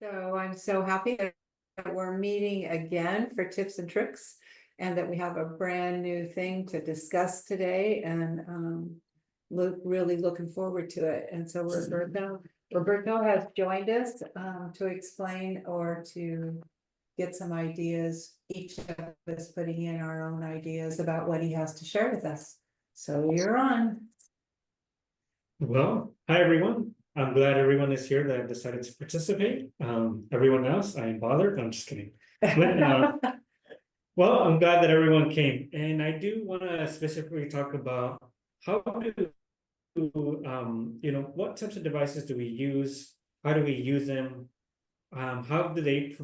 So I'm so happy that we're meeting again for tips and tricks and that we have a brand new thing to discuss today and really looking forward to it. And so Roberto has joined us to explain or to get some ideas, each of us putting in our own ideas about what he has to share with us. So you're on. Well, hi everyone. I'm glad everyone is here that decided to participate. Everyone else, I am bothered. I'm just kidding. Well, I'm glad that everyone came, and I do want to specifically talk about how to, what types of devices do we use? How do we use them? How do they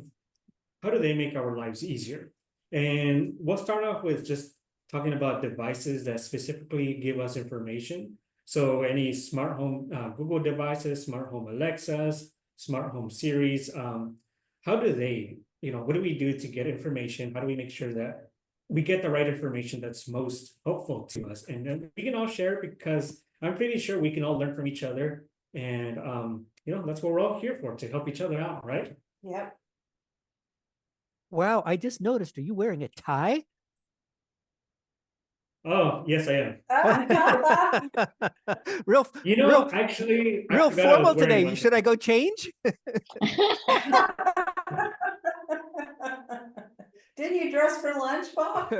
make our lives easier? And we'll start off with just talking about devices that specifically give us information. So any smart home Google devices, smart home Alexas, smart home Siris, how do they, what do we do to get information? How do we make sure that we get the right information that's most helpful to us? And then we can all share because I'm pretty sure we can all learn from each other. And, that's what we're all here for, to help each other out, right? Yep. Wow, I just noticed. Are you wearing a tie? Oh, yes, I am. real, Actually, I real forgot I was formal wearing today. one. Should I go change? Didn't you dress for lunch, Bob?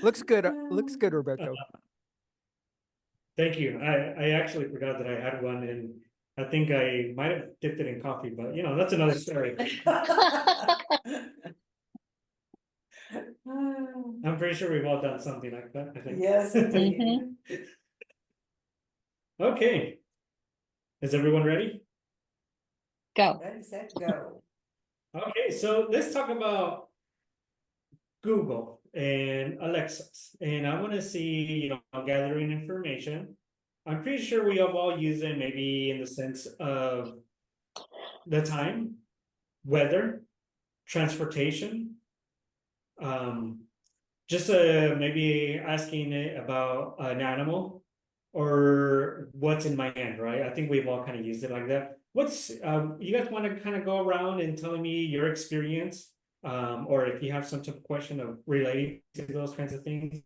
Looks good. Looks good, Roberto. Thank you. I actually forgot that I had one, and I think I might have dipped it in coffee, but that's another story. I'm pretty sure we've all done something like that, I think. Yes, indeed. Okay. Is everyone ready? Go. Ready, set, go. Okay, so let's talk about Google and Alexas. And I want to see, gathering information. I'm pretty sure we have all used them maybe in the sense of the time, weather, transportation, just maybe asking it about an animal or what's in my hand, right? I think we've all kind of used it like that. You guys want to kind of go around and tell me your experience, or if you have some type of question of relating to those kinds of things,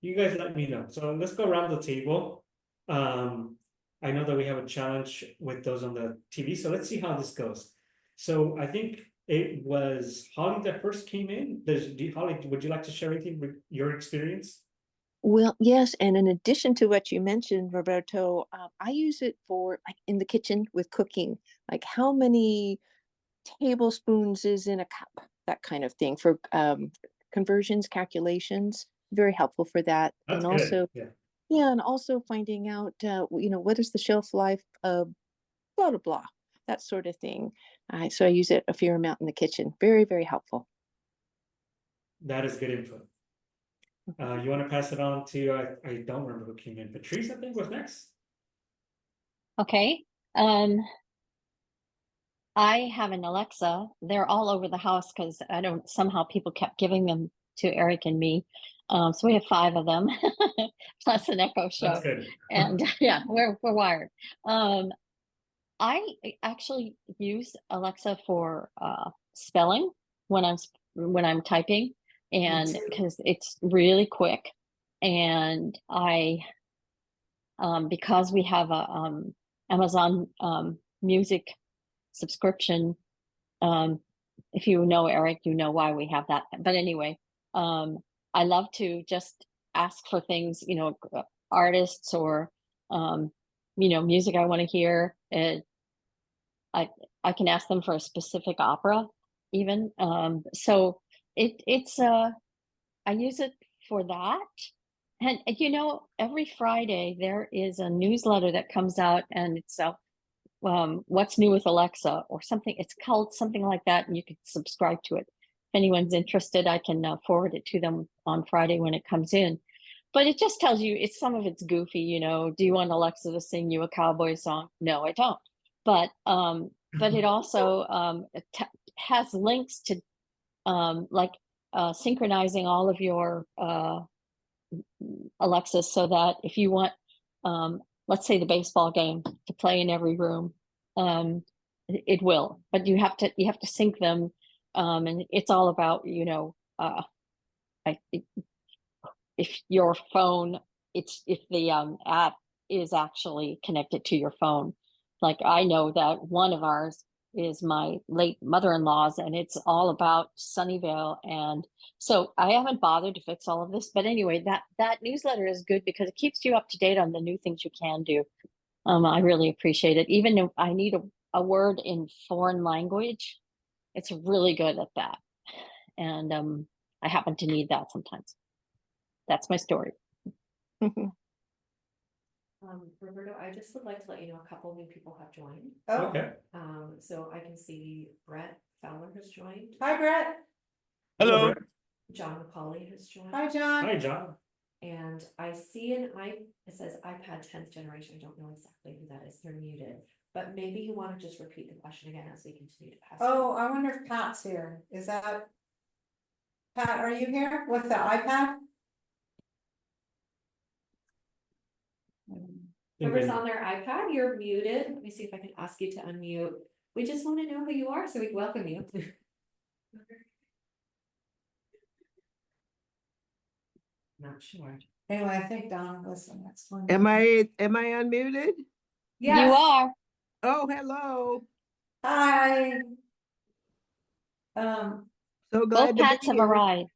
you guys let me know. So let's go around the table. I know that we have a challenge with those on the TV, so let's see how this goes. So I think it was Holly that first came in. Holly, would you like to share anything with your experience? Well, yes, and in addition to what you mentioned, Roberto, I use it for like in the kitchen with cooking, like how many tablespoons is in a cup, that kind of thing for conversions, calculations. Very helpful for that. That's and good. also, yeah, and also finding out, what is the shelf life of blah blah blah, that sort of thing. So I use it a fair amount in the kitchen. Very, very helpful. That is good input. You want to pass it on to, I don't remember who came in. Patrice, I think, was next. Okay. I have an Alexa. They're all over the house because somehow people kept giving them to Eric and me. So we have 5 of them, plus an Echo Show. That's good. And yeah, we're wired. I actually use Alexa for spelling when I'm typing, and because it's really quick. And because we have a Amazon Music subscription, if you know Eric, you know why we have that. But anyway, I love to just ask for things, artists or music I want to hear. I can ask them for a specific opera even. So I use it for that. And every Friday there is a newsletter that comes out, and it's what's new with Alexa or something. It's called something like that, and you can subscribe to it. If anyone's interested, I can forward it to them on Friday when it comes in. But it just tells you, some of it's goofy, do you want Alexa to sing you a cowboy song? No, I don't. But it also has links to synchronizing all of your Alexas, so that if you want, let's say, the baseball game to play in every room, it will, but you have to sync them. And it's all about, if your phone, if the app is actually connected to your phone. Like I know that one of ours is my late mother-in-law's, and it's all about Sunnyvale. And so I haven't bothered to fix all of this, but anyway, that newsletter is good because it keeps you up to date on the new things you can do. I really appreciate it. Even if I need a word in foreign language, it's really good at that. And I happen to need that sometimes. That's my story. Roberto, I just would like to let you know a couple new people have joined. Oh, Okay. So I can see Brett Fowler has joined. hi, Brett. Hello. John McCauley has joined. Hi, John. Hi, John. And I see it says iPad 10th generation. I don't know exactly who that is. They're muted. But maybe you want to just repeat the question again as we continue to pass. Oh, I wonder if Pat's here. Is that? Pat, are you here with the iPad? Whoever's on their iPad, you're muted. Let me see if I can ask you to unmute. We just want to know who you are so we can welcome you. Not sure. Anyway, I think Donna was the next one. Am I unmuted? Yes. You are. Oh, hello. Hi. So Both glad to Pats be have here. arrived.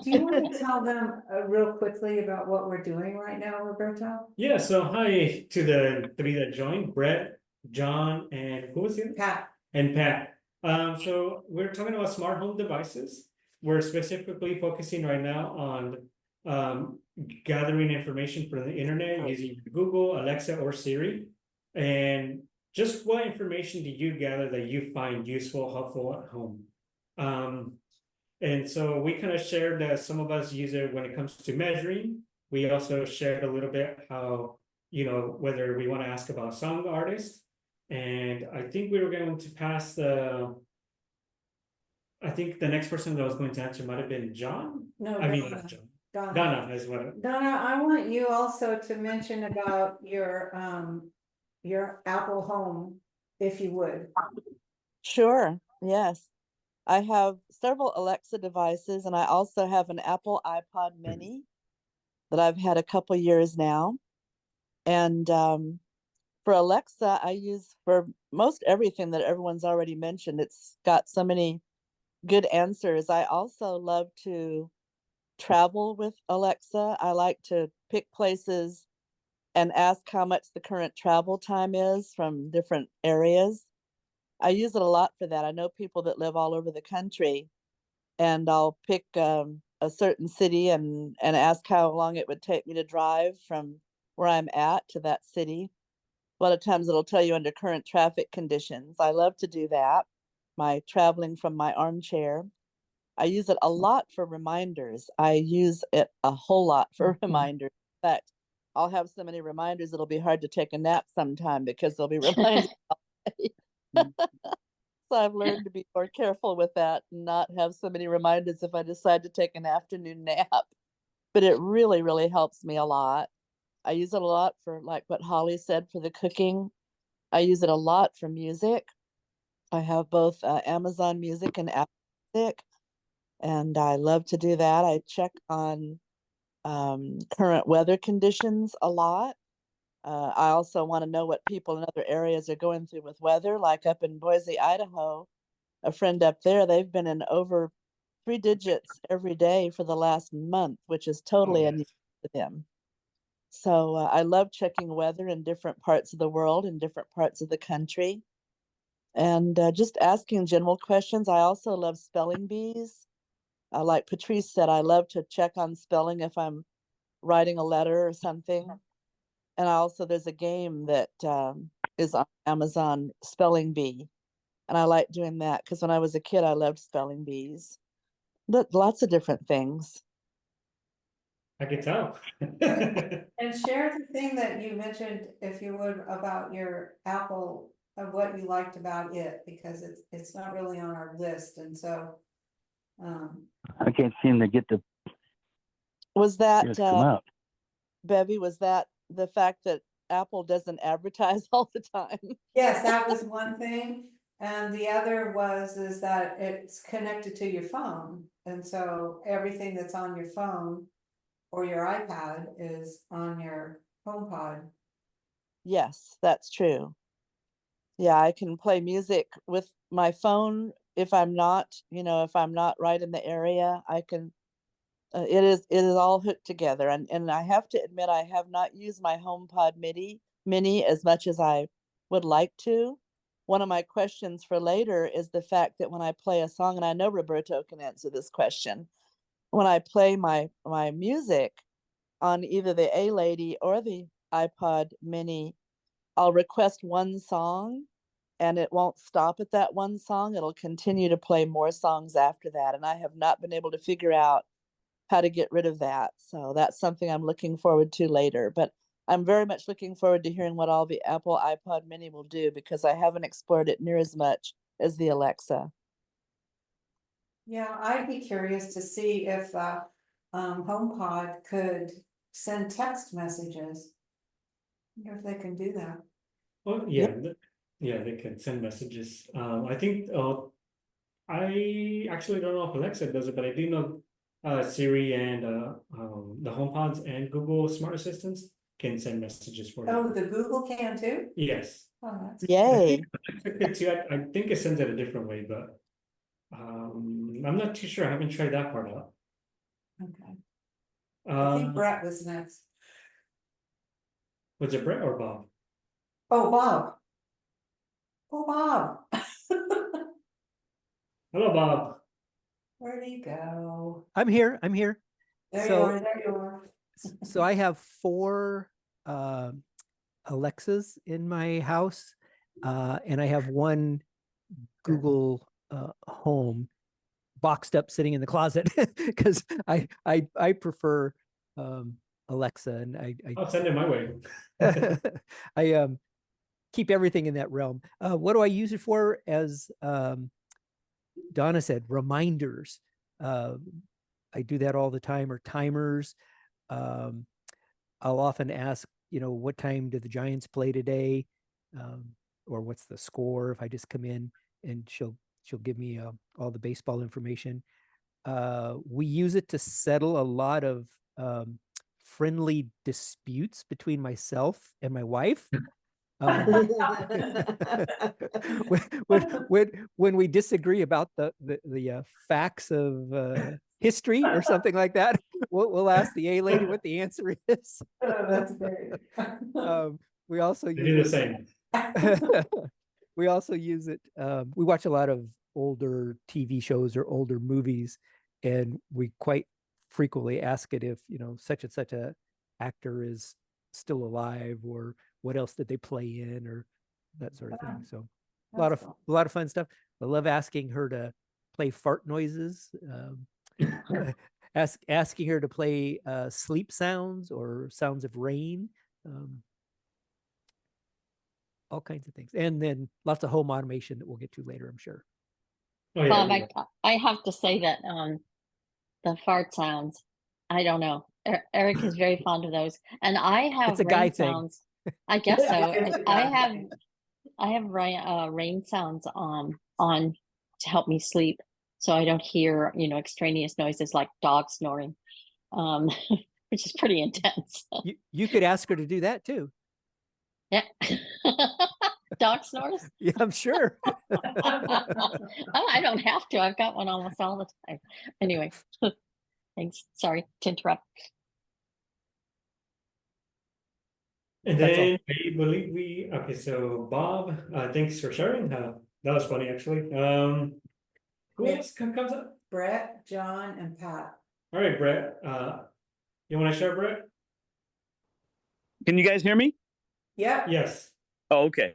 Do you want to tell them real quickly about what we're doing right now, Roberto? Yeah, so hi to the three that joined, Brett, John, and who was the other? Pat. And Pat. So we're talking about smart home devices. We're specifically focusing right now on gathering information from the internet using Google, Alexa, or Siri. And just what information do you gather that you find useful, helpful at home? And so we kind of shared that some of us use it when it comes to measuring. We also shared a little bit how, whether we want to ask about song artists. And I think we were going to pass I think the next person that was going to answer might have been John. No, I mean, Donna. not John. Donna. Donna is what. Donna, I want you also to mention about your Apple Home, if you would. Sure, yes. I have several Alexa devices, and I also have an Apple iPod mini that I've had a couple years now. And for Alexa, I use for most everything that everyone's already mentioned. It's got so many good answers. I also love to travel with Alexa. I like to pick places and ask how much the current travel time is from different areas. I use it a lot for that. I know people that live all over the country, and I'll pick a certain city and ask how long it would take me to drive from where I'm at to that city. A lot of times it'll tell you under current traffic conditions. I love to do that. My traveling from my armchair. I use it a lot for reminders. I use it a whole lot for reminders. In fact, I'll have so many reminders it'll be hard to take a nap sometime because they'll be reminding. So I've learned to be more careful with that and not have so many reminders if I decide to take an afternoon nap. But it really, really helps me a lot. I use it a lot for, like what Holly said, for the cooking. I use it a lot for music. I have both Amazon Music and Apple Music, and I love to do that. I check on current weather conditions a lot. I also want to know what people in other areas are going through with weather, like up in Boise, Idaho. A friend up there, they've been in over 3 digits every day for the last month, which is totally unusual to them. So I love checking weather in different parts of the world, in different parts of the country, and just asking general questions. I also love spelling bees. Like Patrice said, I love to check on spelling if I'm writing a letter or something. And also there's a game that is on Amazon, Spelling Bee. And I like doing that because when I was a kid, I loved spelling bees. But lots of different things. I could tell. And share the thing that you mentioned, if you would, about your Apple, of what you liked about it, because it's not really on our list, and so. I can't seem to get Was that it to come out. Bevy? Was that the fact that Apple doesn't advertise all the time. Yes, that was one thing. And the other is that it's connected to your phone. And so everything that's on your phone or your iPad is on your HomePod. Yes, that's true. Yeah, I can play music with my phone if I'm not, if I'm not right in the area. I can. It is all hooked together, and I have to admit I have not used my HomePod Mini as much as I would like to. One of my questions for later is the fact that when I play a song, and I know Roberto can answer this question, when I play my music on either the A Lady or the iPod Mini, I'll request one song and it won't stop at that one song. It'll continue to play more songs after that. And I have not been able to figure out how to get rid of that. So that's something I'm looking forward to later. But I'm very much looking forward to hearing what all the Apple iPod Mini will do, because I haven't explored it near as much as the Alexa. Yeah, I'd be curious to see if HomePod could send text messages. I wonder if they can do that. Oh, yeah, yeah, they can send messages. I think, I actually don't know if Alexa does it, but I do know Siri and the HomePods and Google Smart Assistants can send messages for Oh, you. the Google can too? Yes. Oh, that's I Yay. think Alexa could too. I think it sends it a different way, but I'm not too sure. I haven't tried that part out. okay. I think Um, Brett was next. was it Brett or Bob? Oh, Bob. Oh, Bob. Hello, Bob. Where'd he go? I'm here. I'm here. There you So- are, there you are. So I have 4 Alexas in my house, and I have one Google Home boxed up sitting in the closet because I prefer Alexa, and I'll send it my way. I keep everything in that realm. What do I use it for? As Donna said, reminders. I do that all the time, or timers. I'll often ask, what time did the Giants play today? Or what's the score if I just come in, and she'll give me all the baseball information. We use it to settle a lot of friendly disputes between myself and my wife. When we disagree about the facts of history or something like that, we'll ask the A Lady what the answer is. Oh, that's great. We also I do the use same. it. We also use it. We watch a lot of older TV shows or older movies, and we quite frequently ask it if such and such a actor is still alive, or what else did they play in, or that sort of thing. So a lot of fun stuff. I love asking her to play fart noises, asking her to play sleep sounds or sounds of rain, all kinds of things, and then lots of home automation that we'll get to later, I'm sure. Oh, yeah. Bob, I have to say that the fart sounds, I don't know. Eric is very fond of those, and I have It's a guy rain thing. sounds. I guess so. It's a I guy have thing. rain sounds on to help me sleep, so I don't hear extraneous noises like dog snoring, which is pretty intense. You could ask her to do that too. Yeah. Dog snores? Yeah, I'm sure. Oh, I don't have to. I've got one almost all the time. Anyway, thanks. Sorry to interrupt. And That's all. then I believe okay, so Bob, thanks for sharing. That was funny actually. Who else comes up? Brett, John, and Pat. All right, Brett. You want to share, Brett? Can you guys hear me? Yep. Yes. Oh, okay.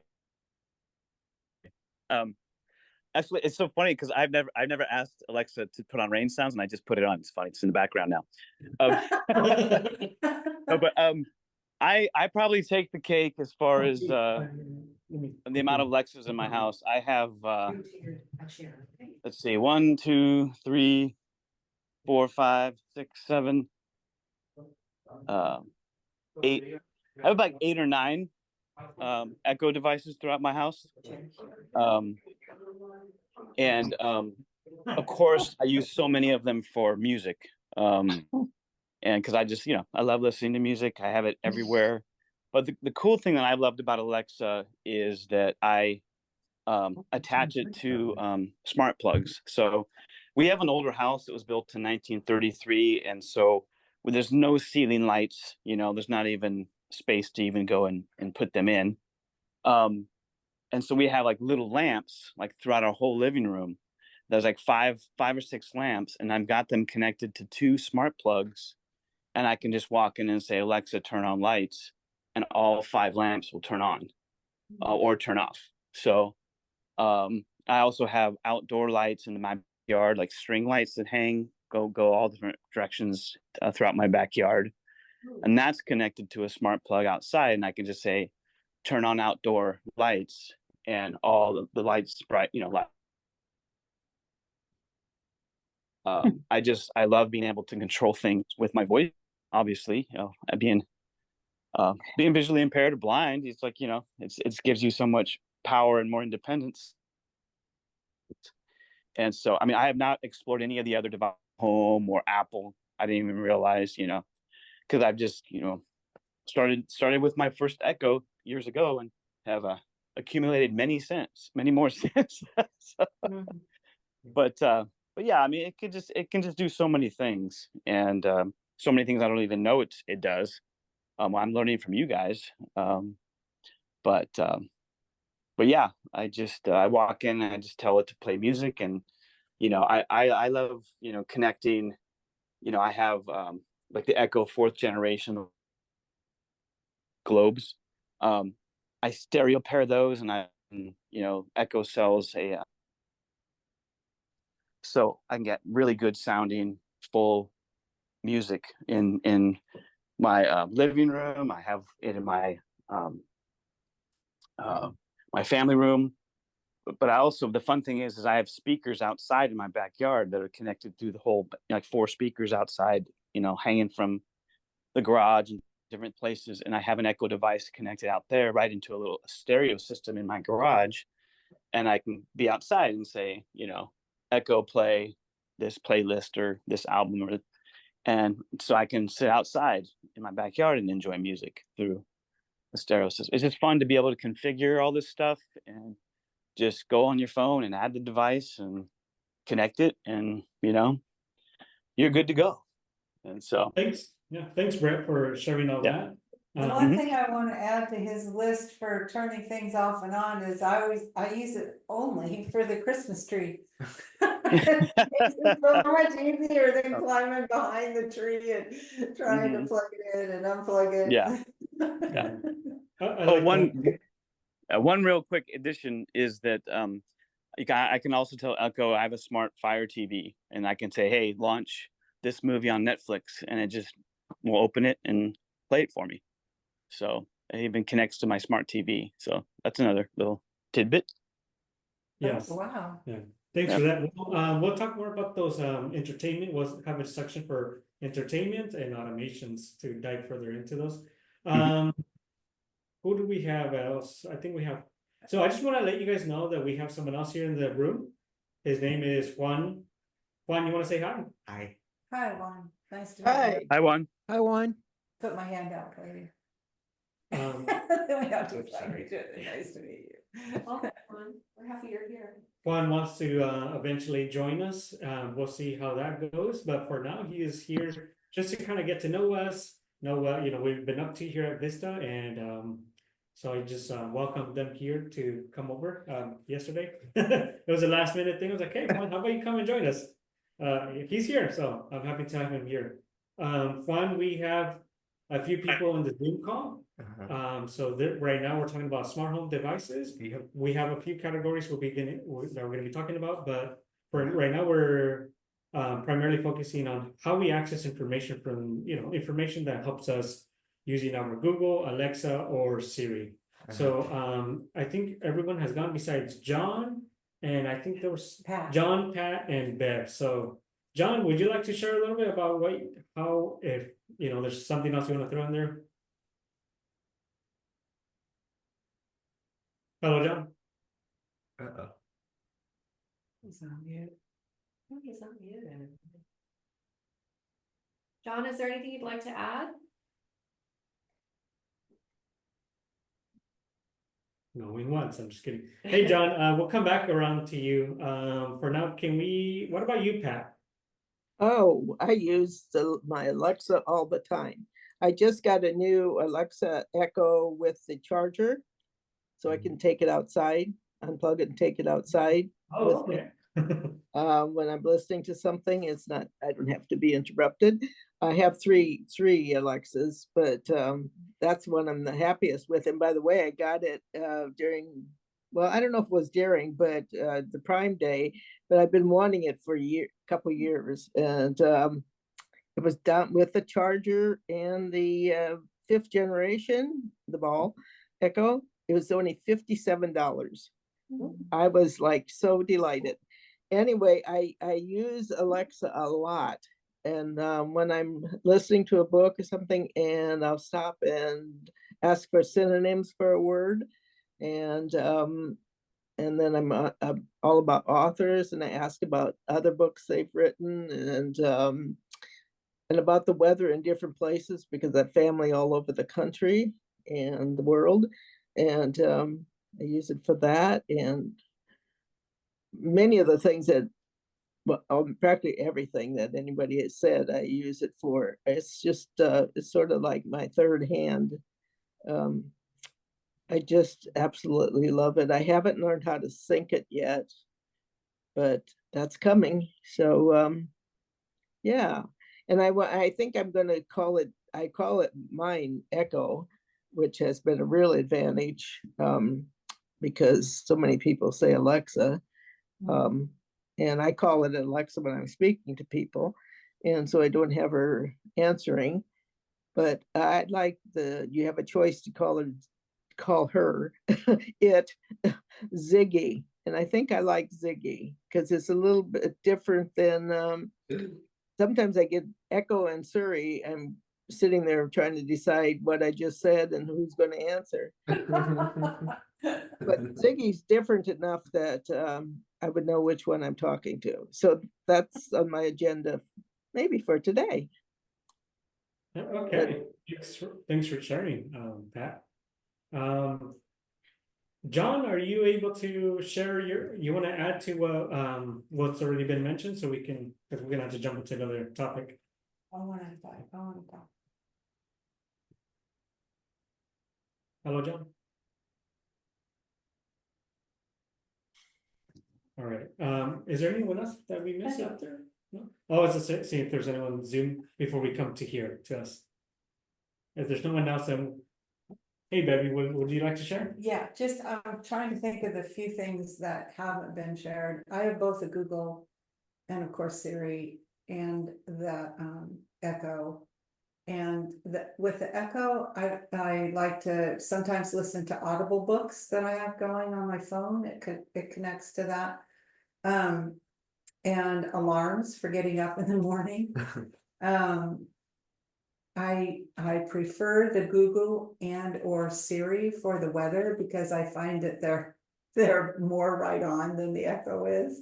Actually, it's so funny because I've never asked Alexa to put on rain sounds, and I just put it on. It's funny. It's in the background now. No, but I probably take the cake as far as the amount of Alexas in my house. I have let's see, 1, 2, 3, 4, 5, 6, 7, 8, I have about 8 or 9 Echo devices throughout my house. And of course, I use so many of them for music. And because I just, I love listening to music. I have it everywhere. But the cool thing that I loved about Alexa is that I attach it to smart plugs. So we have an older house that was built in 1933. And so there's no ceiling lights, there's not even space to even go and put them in. And so we have like little lamps like throughout our whole living room. There's like five or 6 lamps, and I've got them connected to 2 smart plugs. And I can just walk in and say, Alexa, turn on lights, and all 5 lamps will turn on or turn off. So I also have outdoor lights in my backyard, like string lights that go all different directions throughout my backyard. And that's connected to a smart plug outside. And I can just say, turn on outdoor lights, and all the lights bright, I love being able to control things with my voice. Obviously, being visually impaired or blind, it's like, it gives you so much power and more independence. And so, I mean, I have not explored any of the other devices, home or Apple. I didn't even realize, because I've just, started with my first Echo years ago and have accumulated many more since. So, but yeah, I mean, it can just do so many things, and so many things I don't even know it does. I'm learning from you guys. But yeah, I walk in and I just tell it to play music, and I love connecting. I have like the Echo 4th generation globes. I stereo pair those, and Echo sells so I can get really good sounding full music in my living room. I have it in my my family room, but I also, the fun thing is I have speakers outside in my backyard that are connected through the whole, like 4 speakers outside, hanging from the garage and different places. And I have an Echo device connected out there right into a little stereo system in my garage. And I can be outside and say, Echo, play this playlist or this album, and so I can sit outside in my backyard and enjoy music through the stereo system. It's just fun to be able to configure all this stuff and just go on your phone and add the device and connect it, and you're good to go. And so thanks Brett for sharing all that. The one thing I want to add to his list for turning things off and on is I use it only for the Christmas tree. It makes it so much easier than climbing behind the tree and trying to plug it in and unplug it. Yeah. I like one real quick addition is that I can also tell Echo I have a smart Fire TV, and I can say, hey, launch this movie on Netflix, and it just will open it and play it for me. So it even connects to my smart TV. So that's another little tidbit. Yes. Wow. Yeah. Thanks for that. We'll talk more about those entertainment. We'll have a section for entertainment and automations to dive further into those. Who do we have else? I think we have. So I just want to let you guys know that we have someone else here in the room. His name is Juan. Juan, you want to say hi? Hi, Juan. Nice to meet Hi. you. Hi, Juan. Hi, Juan. Put my hand out, lady. Um, Then we have to find each other. Nice to meet you. Welcome, Juan. We're happy you're here. Juan wants to eventually join us. We'll see how that goes. But for now, he is here just to kind of get to know us, know what we've been up to here at Vista, and so I just welcomed them here to come over yesterday. It was a last minute thing. I was like, hey, Juan, how about you come and join us? He's here, so I'm happy to have him here. Juan, we have a few people in the Zoom call. So right now we're talking about smart home devices. We have a few categories that we're going to be talking about, but for right now we're primarily focusing on how we access information from information that helps us using our Google, Alexa, or Siri. So I think everyone has gone besides John, and I think there was John, Pat, and Bev. So John, would you like to share a little bit about how if there's something else you want to throw in there? Hello, John. Uh-oh. He's on mute. Oh, he's not muted. John, is there anything you'd like to add? Knowing once, I'm just kidding. Hey, John, we'll come back around to you. For now, what about you, Pat? Oh, I use my Alexa all the time. I just got a new Alexa Echo with the charger, so I can take it outside, unplug it and take it outside. Oh, with me. okay. When I'm listening to something, I don't have to be interrupted. I have three Alexas, but that's one I'm the happiest with. And by the way, I got it during, well, I don't know if it was during, but the Prime Day, but I've been wanting it for a couple years. And it was done with the charger and the 5th generation, the Ball Echo. It was only $57. I was like so delighted. Anyway, I use Alexa a lot. And when I'm listening to a book or something, and I'll stop and ask for synonyms for a word. And then I'm all about authors, and I ask about other books they've written, and about the weather in different places, because I have family all over the country and the world. And I use it for that, and many of the things that, well, practically everything that anybody has said, I use it for. It's just, it's sort of like my third hand. I just absolutely love it. I haven't learned how to sync it yet, but that's coming. So, yeah. And I think I'm going to call it mine Echo, which has been a real advantage, because so many people say Alexa. And I call it Alexa when I'm speaking to people. And so I don't have her answering. But I'd like you have a choice to call her it Ziggy. And I think I like Ziggy because it's a little bit different than, sometimes I get Echo and Siri. I'm sitting there trying to decide what I just said and who's going to answer. But Ziggy's different enough that I would know which one I'm talking to. So that's on my agenda, maybe for today. Okay, thanks for sharing, Pat. John, are you able to share you want to add to what's already been mentioned, so we can, because we're gonna have to jump into another topic. Hello, John. All right. Is there anyone else that we missed out there? No? Oh, I was just seeing if there's anyone on Zoom before we come to here to us. If there's no one else, then hey, Becky, would you like to share? Yeah, just I'm trying to think of the few things that haven't been shared. I have both a Google and of course Siri and the Echo. And with the Echo, I like to sometimes listen to Audible books that I have going on my phone. It connects to that. And alarms for getting up in the morning. I prefer the Google and or Siri for the weather, because I find that they're more right on than the Echo is.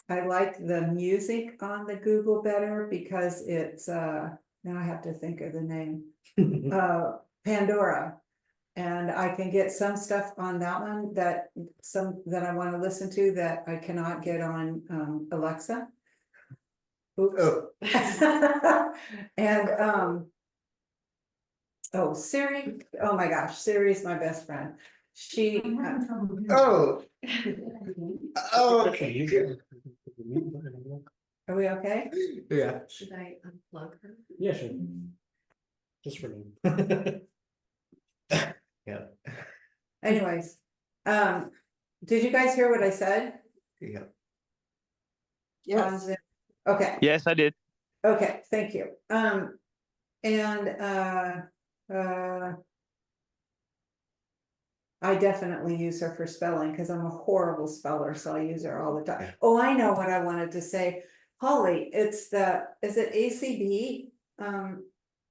I like the music on the Google better because it's now I have to think of the name, Pandora. And I can get some stuff on that one that I want to listen to that I cannot get on Alexa. Oops. Oh. And oh, Siri. Oh my gosh, Siri is my best friend. She Oh. Oh, okay. Are we okay? Yeah. Should I unplug her? Yeah, sure. Just for me. Yeah. Anyways, did you guys hear what I said? Yeah. Yes. Okay. Yes, I did. Okay, thank you. And I definitely use her for spelling because I'm a horrible speller, so I use her all the time. Oh, I know what I wanted to say. Holly, is it ACB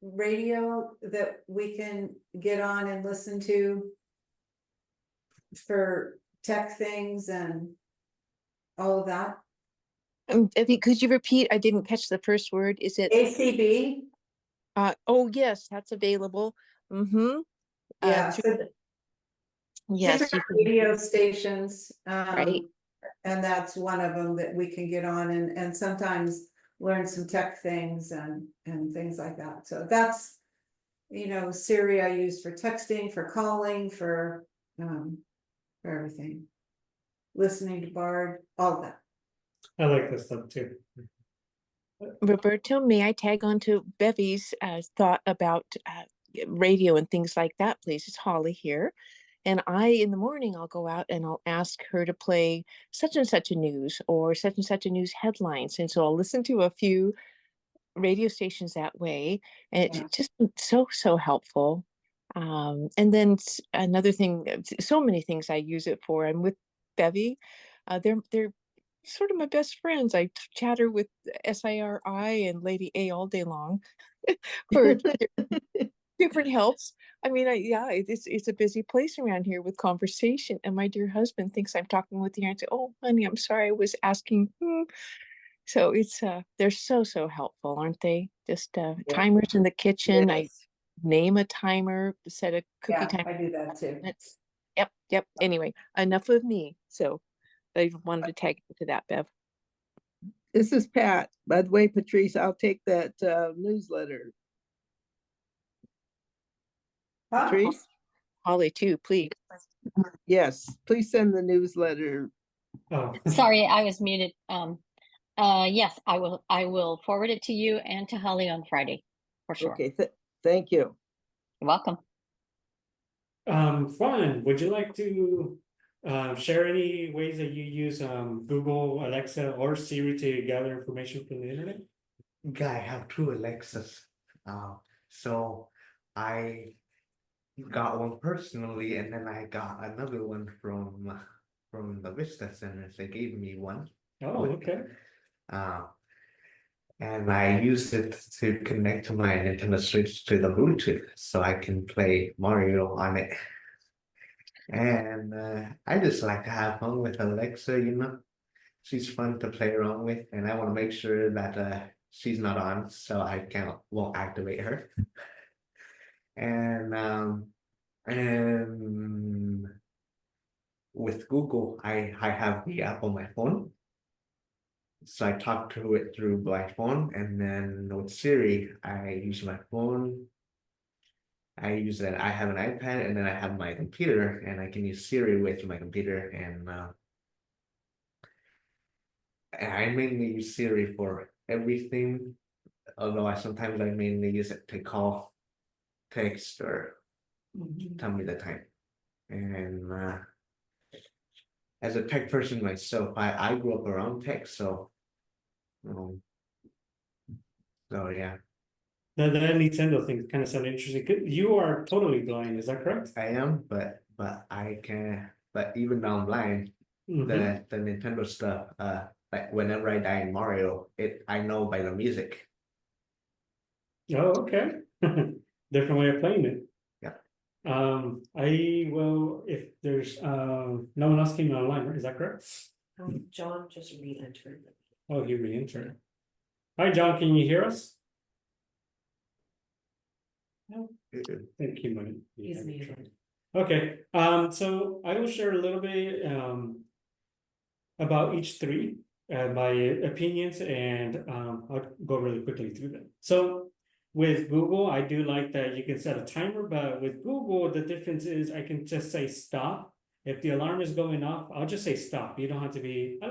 radio that we can get on and listen to? for tech things and all of that. Evie, could you repeat? I didn't catch the first word. Is it? ACB, Oh, yes, that's available. Mm-hmm. yeah, so Yes, you different can. radio stations, Right. and that's one of them that we can get on and sometimes learn some tech things and things like that. So that's, you know, Siri I use for texting, for calling, for everything. Listening to Bard, all of that. I like this stuff too. Roberto, may I tag on to Bevy's thought about radio and things like that, please? It's Holly here. And in the morning, I'll go out and I'll ask her to play such and such a news or such and such a news headlines. And so I'll listen to a few radio stations that way. And it's Yeah. just been so helpful. And then another thing, so many things I use it for. I'm with Bevy. They're sort of my best friends. I chatter with SIRI and Lady A all day long for different helps. I mean, it's a busy place around here with conversation. And my dear husband thinks I'm talking with you. And I say, "Oh, honey, I'm sorry. I was asking." So it's they're so helpful, aren't they? Just timers in the kitchen. I Yes. name a timer, set a cookie Yeah, time. I do that too. Yep. Anyway, enough of me. So I wanted to tag into that, Bev. This is Pat. By the way, Patrice, I'll take that newsletter. Patrice? Holly too, please. Yes, please send the newsletter. Oh, Sorry, I was muted. Yes, I will forward it to you and to Holly on Friday, for sure. Okay, thank you. You're welcome. Fawn, would you like to share any ways that you use Google, Alexa, or Siri to gather information from the internet? I have two Alexas. So I got one personally, and then I got another one from the Vista Centers. They gave me one. Oh, okay. And I used it to connect to my Nintendo Switch to the Bluetooth, so I can play Mario on it. And I just like to have fun with Alexa, you know. She's fun to play around with, and I want to make sure that she's not on, so I won't activate her. And with Google, I have the app on my phone. So I talk to it through my phone, and then with Siri, I use my phone. I have an iPad, and then I have my computer, and I can use Siri with my computer, and I mainly use Siri for everything, although sometimes I mainly use it to call, text, or tell me the time. And as a tech person myself, I grew up around tech, so yeah. That Nintendo thing kind of sounded interesting. You are totally blind, is that correct? I am, but I can. But even though I'm blind, the Nintendo stuff, like whenever I die in Mario, I know by the music. Oh, okay. Different way of playing it. Yeah. I will, if there's no one else came online, right? Is that correct? John just re-entered. Oh, he re-entered. Hi, John, can you hear us? No. Thank you, buddy. He's muted. Okay, so I will share a little bit about each three, my opinions, and I'll go really quickly through them. So with Google, I do like that you can set a timer, but with Google, the difference is I can just say stop. If the alarm is going off, I'll just say stop. You don't have to be I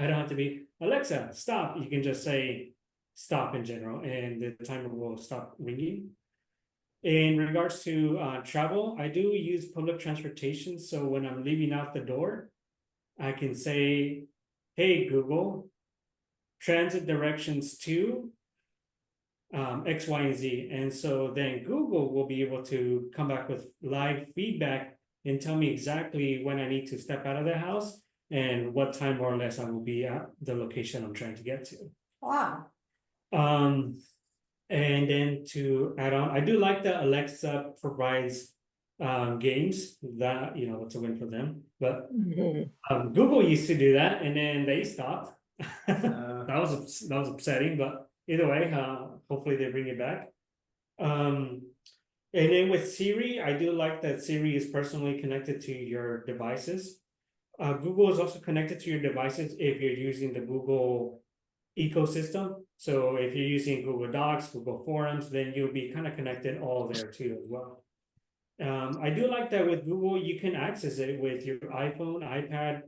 don't have to be Alexa, stop. You can just say stop in general, and the timer will stop ringing. In regards to travel, I do use public transportation. So when I'm leaving out the door, I can say, hey, Google, transit directions to X, Y, and Z. And so then Google will be able to come back with live feedback and tell me exactly when I need to step out of the house and what time more or less I will be at the location I'm trying to get to. Wow. And then to add on, I do like that Alexa provides games, that, you know, it's a win for them. But Mhm. Google used to do that, and then they stopped. That was upsetting, but either way, hopefully they bring it back. And then with Siri, I do like that Siri is personally connected to your devices. Google is also connected to your devices if you're using the Google ecosystem. So if you're using Google Docs, Google Forums, then you'll be kind of connected all there too as well. I do like that with Google, you can access it with your iPhone, iPad,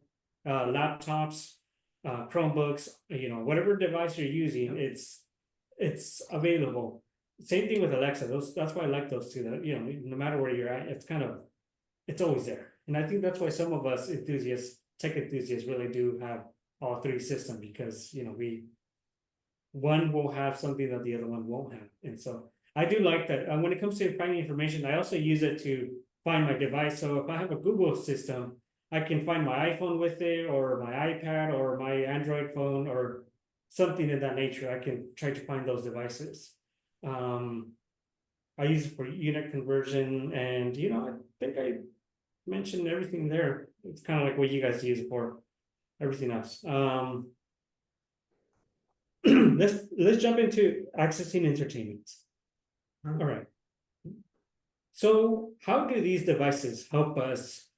laptops, Chromebooks, you know, whatever device you're using, it's available. Same thing with Alexa. That's why I like those two. That, you know, no matter where you're at, it's always there. And I think that's why some of us tech enthusiasts really do have all three systems, because, you know, one will have something that the other one won't have. And so I do like that. When it comes to finding information, I also use it to find my device. So if I have a Google system, I can find my iPhone with it, or my iPad, or my Android phone, or something of that nature. I can try to find those devices. I use it for unit conversion, and, you know, I think I mentioned everything there. It's kind of like what you guys use it for, everything else. Let's jump into accessing entertainment. All right. So how do these devices help us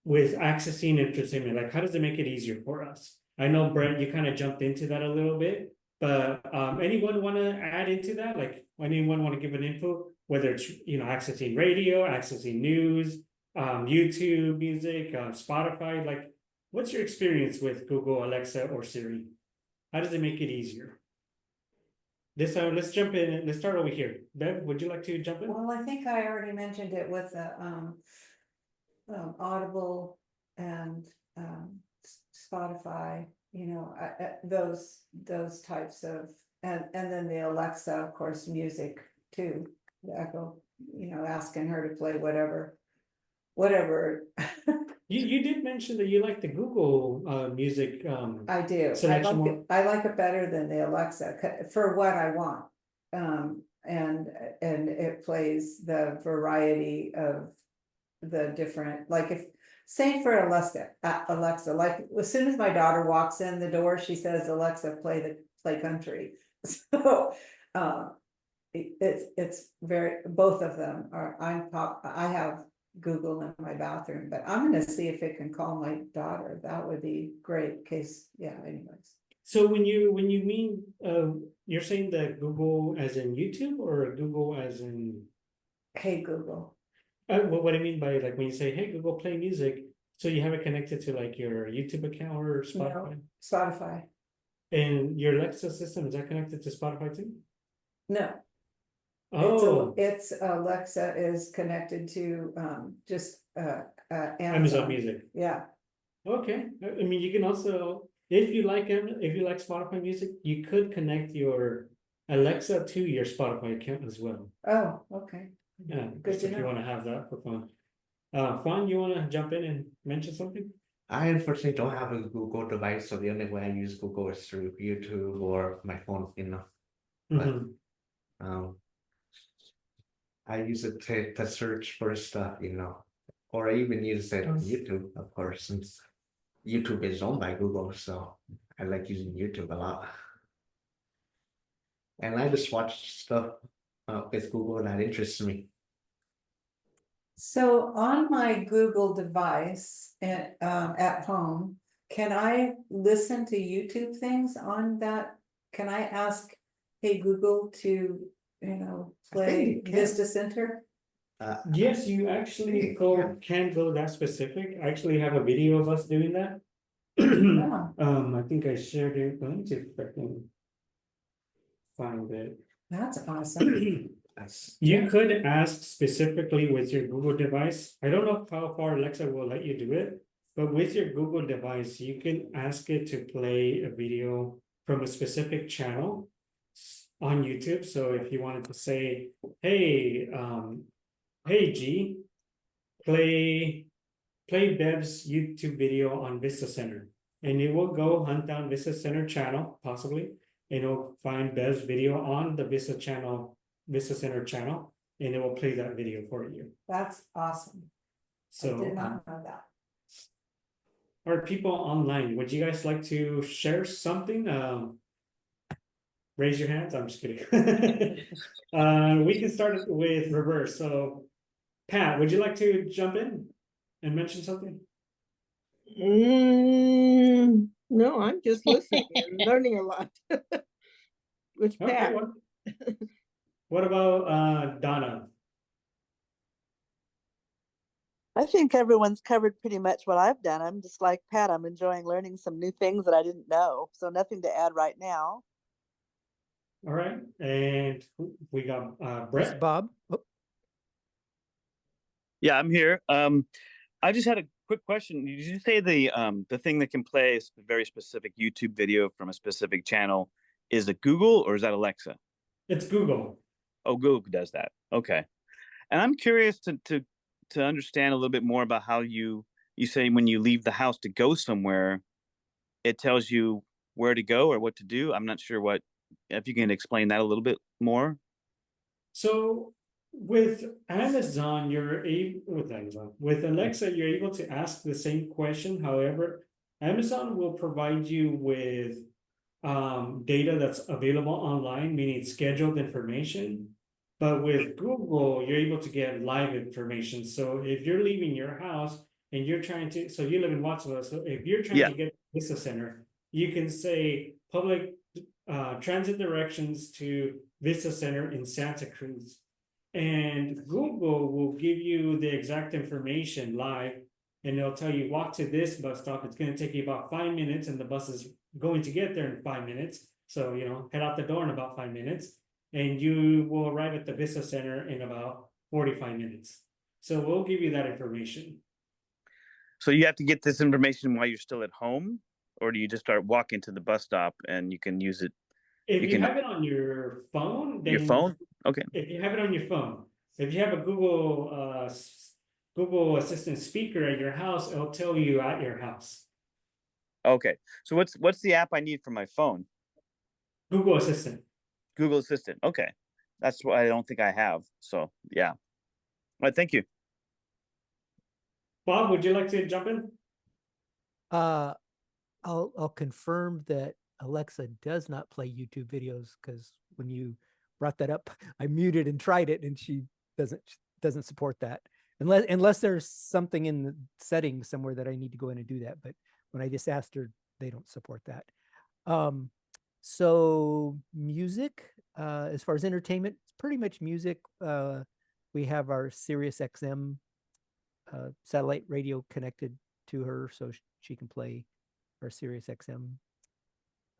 with accessing entertainment? Like, how does it make it easier for us? I know, Brent, you kind of jumped into that a little bit, but anyone want to add into that? Like, anyone want to give an input, whether it's, you know, accessing radio, accessing news, YouTube music, Spotify? Like, what's your experience with Google, Alexa, or Siri? How does it make it easier? Let's jump in. Let's start over here. Bev, would you like to jump in? Well, I think I already mentioned it with the Audible and Spotify, you know, those types of, and then the Alexa, of course, music too, the Echo, you know, asking her to play whatever. You did mention that you like the Google music I do. selection more. I like it better than the Alexa for what I want. And it plays the variety of the different, like, if, same for Alexa, like as soon as my daughter walks in the door, she says, Alexa, play country. So it's very, both of them are, I have Google in my bathroom, but I'm gonna see if it can call my daughter. That would be great, case, yeah, anyways. So when you mean, you're saying that Google as in YouTube, or Google as in? Hey, Google. What I mean by, like, when you say, hey, Google, play music, so you have it connected to like your YouTube account or Spotify? No, Spotify. And your Alexa system, is that connected to Spotify too? No. Oh, It's Alexa is connected to just Amazon Music. Yeah. Okay, I mean, you can also, if you like Spotify music, you could connect your Alexa to your Spotify account as well. Oh, okay. Yeah, Good just to if you know. want to have that for fun. Juan, you want to jump in and mention something? I unfortunately don't have a Google device, so the only way I use Google is through YouTube or my phone, you know. But I use it to search for stuff, you know, or I even use it on YouTube, of course, since YouTube is owned by Google, so I like using YouTube a lot. And I just watch stuff with Google that interests me. So on my Google device at home, can I listen to YouTube things on that? Can I ask, hey, Google, to, you know, play you can. Vista Center? Yes, you actually can go that specific. I actually have a video of us doing that. I think I shared it. Let me see if I can find it. That's awesome. You could ask specifically with your Google device. I don't know how far Alexa will let you do it, but with your Google device, you can ask it to play a video from a specific channel on YouTube. So if you wanted to say, hey, hey G, play Bev's YouTube video on Vista Center, and it will go hunt down Vista Center channel, possibly, and it'll find Bev's video on the Vista Center channel, and it will play that video for you. That's awesome. I So, did not know that. are people online? Would you guys like to share something? Raise your hands. I'm just kidding. We can start with reverse. So, Pat, would you like to jump in and mention something? No, I'm just listening and learning a lot. Which Okay, Pat? what about Donna? I think everyone's covered pretty much what I've done. I'm just like Pat, I'm enjoying learning some new things that I didn't know. So nothing to add right now. All right, and we got Yes, Brett. Bob. Oh, Yeah, I'm here. I just had a quick question. Did you say the thing that can play a very specific YouTube video from a specific channel is it Google or is that Alexa? It's Google. Oh, Google does that. Okay. And I'm curious to understand a little bit more about how you say when you leave the house to go somewhere, it tells you where to go or what to do. I'm not sure if you can explain that a little bit more. So with Amazon, with Alexa, you're able to ask the same question. However, Amazon will provide you with data that's available online, meaning scheduled information. But with Google, you're able to get live information. So if you're leaving your house and you're trying to, so you live in Watsonville, so if you're trying to get to Vista Center, you can say public transit directions to Vista Center in Santa Cruz. And Google will give you the exact information live, and they'll tell you walk to this bus stop. It's going to take you about 5 minutes, and the bus is going to get there in 5 minutes. So, head out the door in about 5 minutes, and you will arrive at the Vista Center in about 45 minutes. So we'll give you that information. So you have to get this information while you're still at home, or do you just start walking to the bus stop and you can use it? If you have it on your phone, then your phone? Okay. If you have it on your phone, if you have a Google Assistant speaker at your house, it'll tell you at your house. Okay. So what's the app I need for my phone? Google Assistant. Google Assistant. Okay. That's what I don't think I have. So yeah. All right, thank you. Bob, would you like to jump in? I'll confirm that Alexa does not play YouTube videos, because when you brought that up, I muted and tried it, and she doesn't support that unless there's something in the settings somewhere that I need to go in and do that. But when I just asked her, they don't support that. So music, as far as entertainment, it's pretty much music. We have our Sirius XM satellite radio connected to her, so she can play our Sirius XM.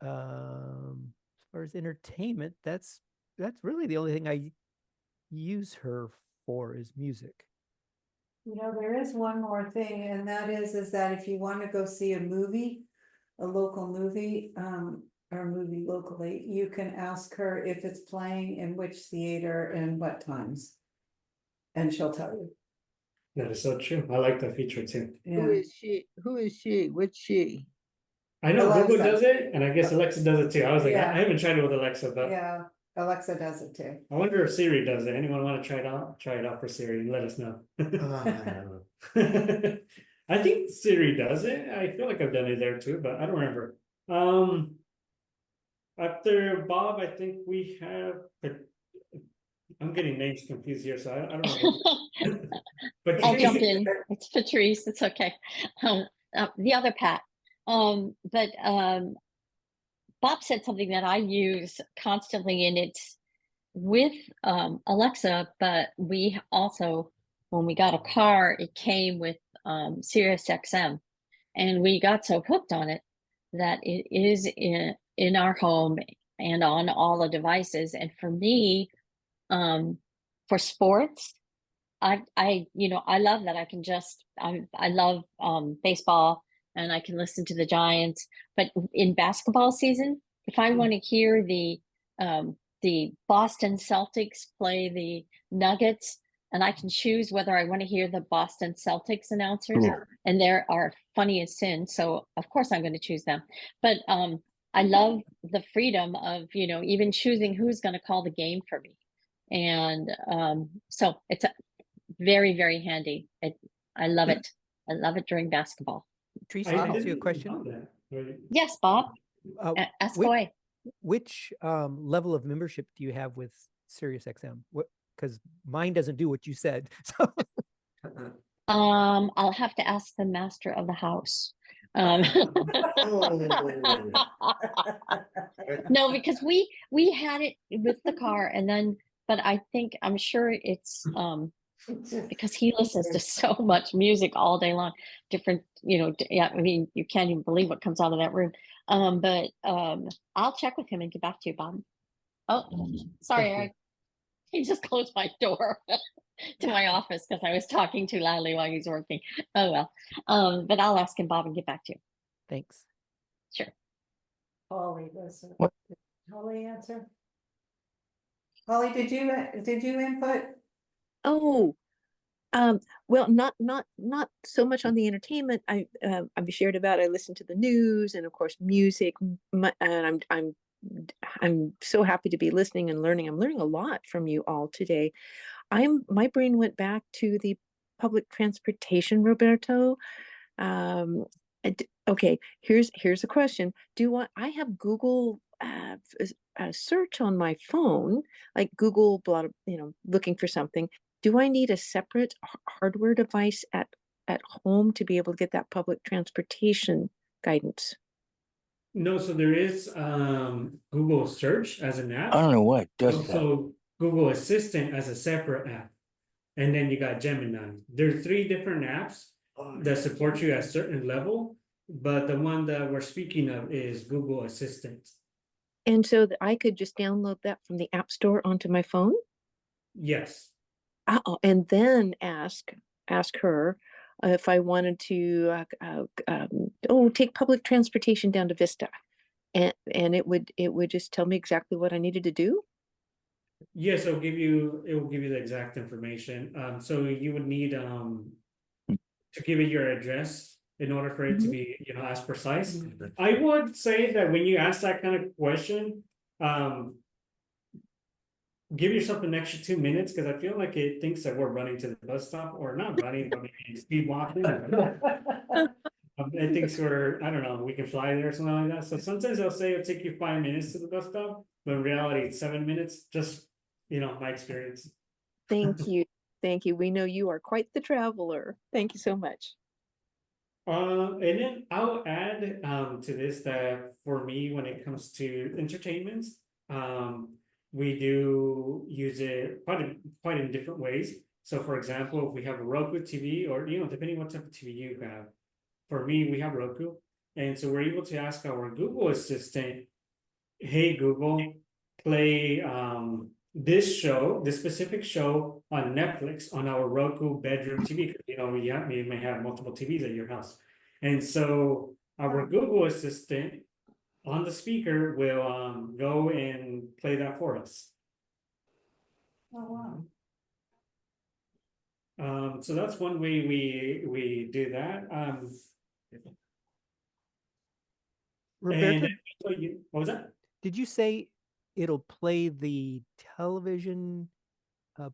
As far as entertainment, that's really the only thing I use her for is music. There is one more thing, and that is that if you want to go see a local movie, or a movie locally, you can ask her if it's playing in which theater and what times. And she'll tell you. That is so true. I like that feature too. Yeah. Who is she? Who is she? Which she? I know Alexa. Google does it, and I guess Alexa does it too. I was like, Yeah. I haven't tried it with Alexa, but Yeah, Alexa does it too. I wonder if Siri does it. Anyone want to try it out? Try it out for Siri and let us know. I think Siri does it. I feel like I've done it there too, but I don't remember. After Bob, I think we have. I'm getting names confused here, so I don't know. But I'll jump in. It's Patrice. It's okay. The other Pat. But Bob said something that I use constantly, and it's with Alexa, but we also, when we got a car, it came with Sirius XM, and we got so hooked on it that it is in our home and on all the devices. And for me, for sports, I love that I can I love baseball, and I can listen to the Giants. But in basketball season, if I want to hear the Boston Celtics play the Nuggets, and I can choose whether I want to hear the Boston Celtics announcers, and there are funny as sin, so of course I'm going to choose them. But I love the freedom of even choosing who's going to call the game for me. And so it's very, very handy. I love it. I love it during basketball. Teresa, can I ask you a didn't question? know that, right? Yes, Bob, ask which, away. which level of membership do you have with SiriusXM? What, because mine doesn't do what you said. So I'll have to ask the master of the house. No, because we had it with the car, and then, but I'm sure it's because he listens to so much music all day long, different, yeah, I mean, you can't even believe what comes out of that room. But I'll check with him and get back to you, Bob. Oh, sorry, Thank you. he just closed my door to my office because I was talking too loudly while he's working. Oh well. But I'll ask him, Bob, and get back to you. thanks. Sure. Holly, listen. What? Did Holly answer? Holly, did you input? Oh, well, not so much on the entertainment. I've shared about. I listen to the news and of course music. And I'm so happy to be listening and learning. I'm learning a lot from you all today. My brain went back to the public transportation, Roberto. Okay, here's a question. I have Google search on my phone, like Google, looking for something. Do I need a separate hardware device at home to be able to get that public transportation guidance? No, so there is Google Search as an app. I don't know what does that. Also Google Assistant as a separate app. And then you got Gemini. There are 3 different apps that support you at a certain level, but the one that we're speaking of is Google Assistant. And so that I could just download that from the App Store onto my phone? Yes. And then ask her if I wanted to take public transportation down to Vista, and it would just tell me exactly what I needed to do. Yes, it will give you the exact information. So you would need to give it your address in order for it to be, as precise. I would say that when you ask that kind of question, give yourself an extra 2 minutes, because I feel like it thinks that we're running to the bus stop, or not running, but maybe speed walking. It thinks we're, I don't know, we can fly there or something like that. So sometimes they'll say it'll take you 5 minutes to the bus stop, but in reality it's 7 minutes. Just, my experience. Thank you. Thank you. We know you are quite the traveler. Thank you so much. And then I'll add to this that for me, when it comes to entertainment, we do use it quite in different ways. So for example, if we have a Roku TV, or depending what type of TV you have, for me, we have Roku, and so we're able to ask our Google Assistant, hey Google, play this specific show on Netflix on our Roku bedroom TV, because you may have multiple TVs at your house. And so our Google Assistant on the speaker will go and play that for us. Oh, wow. So that's one way we do that. Roberto, What was that? did you say it'll play the television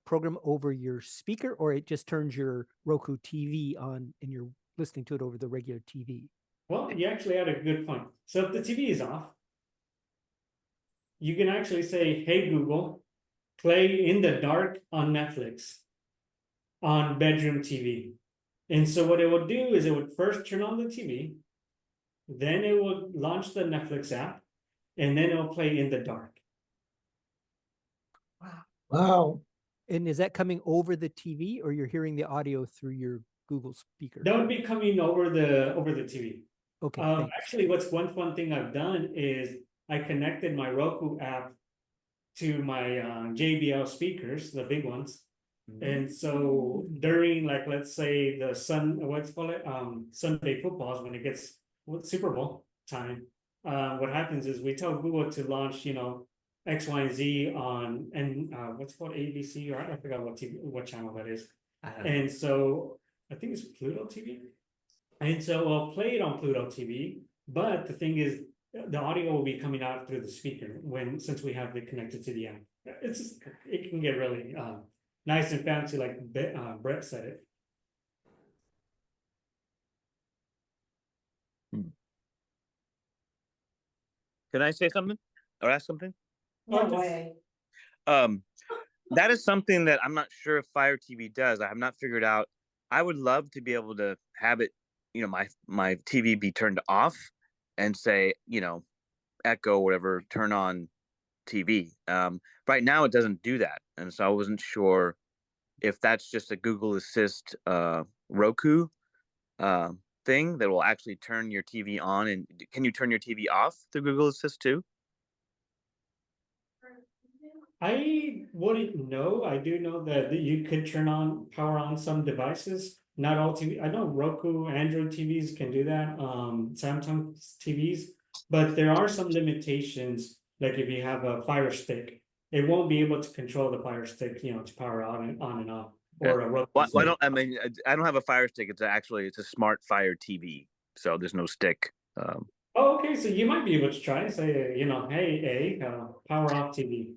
program over your speaker, or it just turns your Roku TV on and you're listening to it over the regular TV? Well, you actually had a good point. So if the TV is off, you can actually say, hey Google, play In the Dark on Netflix on bedroom TV. And so what it would do is it would first turn on the TV, then it would launch the Netflix app, and then it'll play In the Dark. Wow. And is that coming over the TV, or you're hearing the audio through your Google speaker? That would be coming over the TV. Okay, thanks. Actually, what's one fun thing I've done is I connected my Roku app to my JBL speakers, the big ones. And so during, like, let's say the Sunday footballs, when it gets Super Bowl time, what happens is we tell Google to launch, X, Y, and Z on, and what's it called, ABC, or I forgot what channel that is. And so I think it's Pluto TV. And so I'll play it on Pluto TV, but the thing is, the audio will be coming out through the speaker since we have it connected to the app. It's just, it can get really nice and fancy, like Brett said it. Can I say something or ask something? No just- way. That is something that I'm not sure if Fire TV does. I have not figured out. I would love to be able to have it, you know, my TV be turned off and say, you know, Echo, whatever, turn on TV. Right now it doesn't do that, and so I wasn't sure if that's just a Google Assist Roku thing that will actually turn your TV on. And can you turn your TV off through Google Assist too? I wouldn't know. I do know that you could turn on power on some devices. Not all TV. I know Roku, Android TVs can do that. Samsung TVs, but there are some limitations. Like if you have a Fire Stick, it won't be able to control the Fire Stick, you know, to power on and off. Yeah. Or a Roku. Why don't I mean I don't have a Fire Stick. It's a smart Fire TV, so there's no stick. Oh, okay. So you might be able to try and say, you know, hey, power off TV.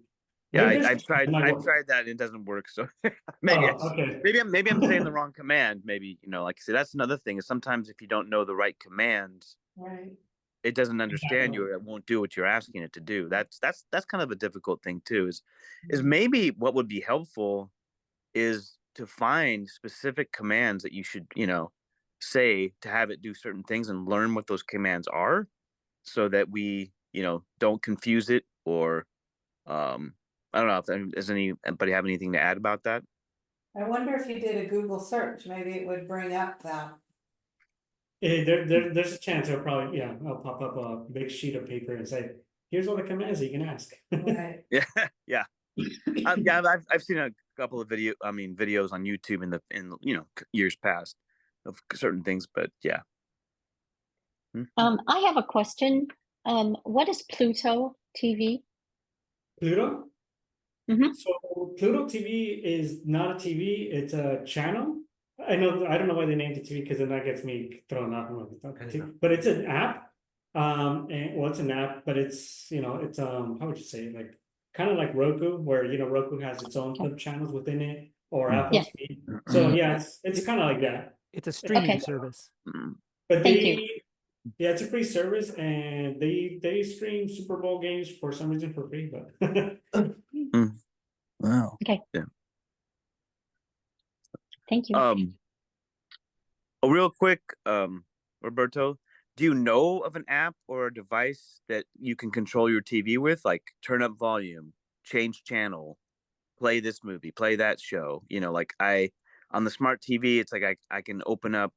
Yeah, Maybe I've tried. might I've work. tried that. And it doesn't work. So Okay. maybe I'm saying the wrong command. Maybe, you know, like I say, that's another thing is sometimes if you don't know the right commands, Right. it doesn't understand Exactly. you, or it won't do what you're asking it to do. That's kind of a difficult thing too. Is maybe what would be helpful is to find specific commands that you should, you know, say to have it do certain things and learn what those commands are, so that we, you know, don't confuse it. Or I don't know if does anybody have anything to add about that. I wonder if you did a Google search, maybe it would bring up that. There's a chance it'll probably, yeah, I'll pop up a big sheet of paper and say, here's all the commands that you can ask. Right. Yeah, yeah. Yeah, I've seen a couple of videos on YouTube in you know, years past of certain things, but yeah. I have a question. What is Pluto TV? Pluto? Mhm. So Pluto TV is not a TV, it's a channel. I don't know why they named it TV, because then that gets me thrown off. But it's an app. And well, it's an app, but it's, you know, it's how would you say it? Like kind of like Roku, where, you know, Roku has its own clip channels within it, or Apple Yeah. TV. So yeah, it's kind of like that. It's a streaming Okay. service. But Thank you. yeah, it's a free service, and they stream Super Bowl games for some reason for free, but Wow. Okay. Yeah. Thank you. Real quick, Roberto, do you know of an app or a device that you can control your TV with, like turn up volume, change channel, play this movie, play that show? You know, like on the smart TV, it's like I can open up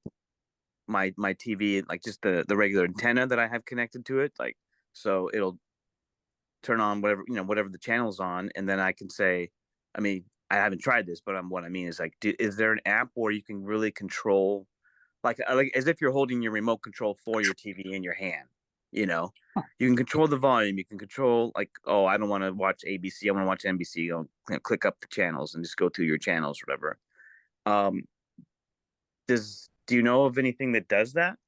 my TV, like just the regular antenna that I have connected to it, like, so it'll turn on whatever, you know, whatever the channel's on, and then I can say, I mean, I haven't tried this, but what I mean is like, is there an app where you can really control, like as if you're holding your remote control for your TV in your hand, you know? You can control the volume, you can control, like, oh, I don't want to watch ABC, I want to watch NBC, you know, click up the channels and just go through your channels or whatever. Do you know of anything that does that?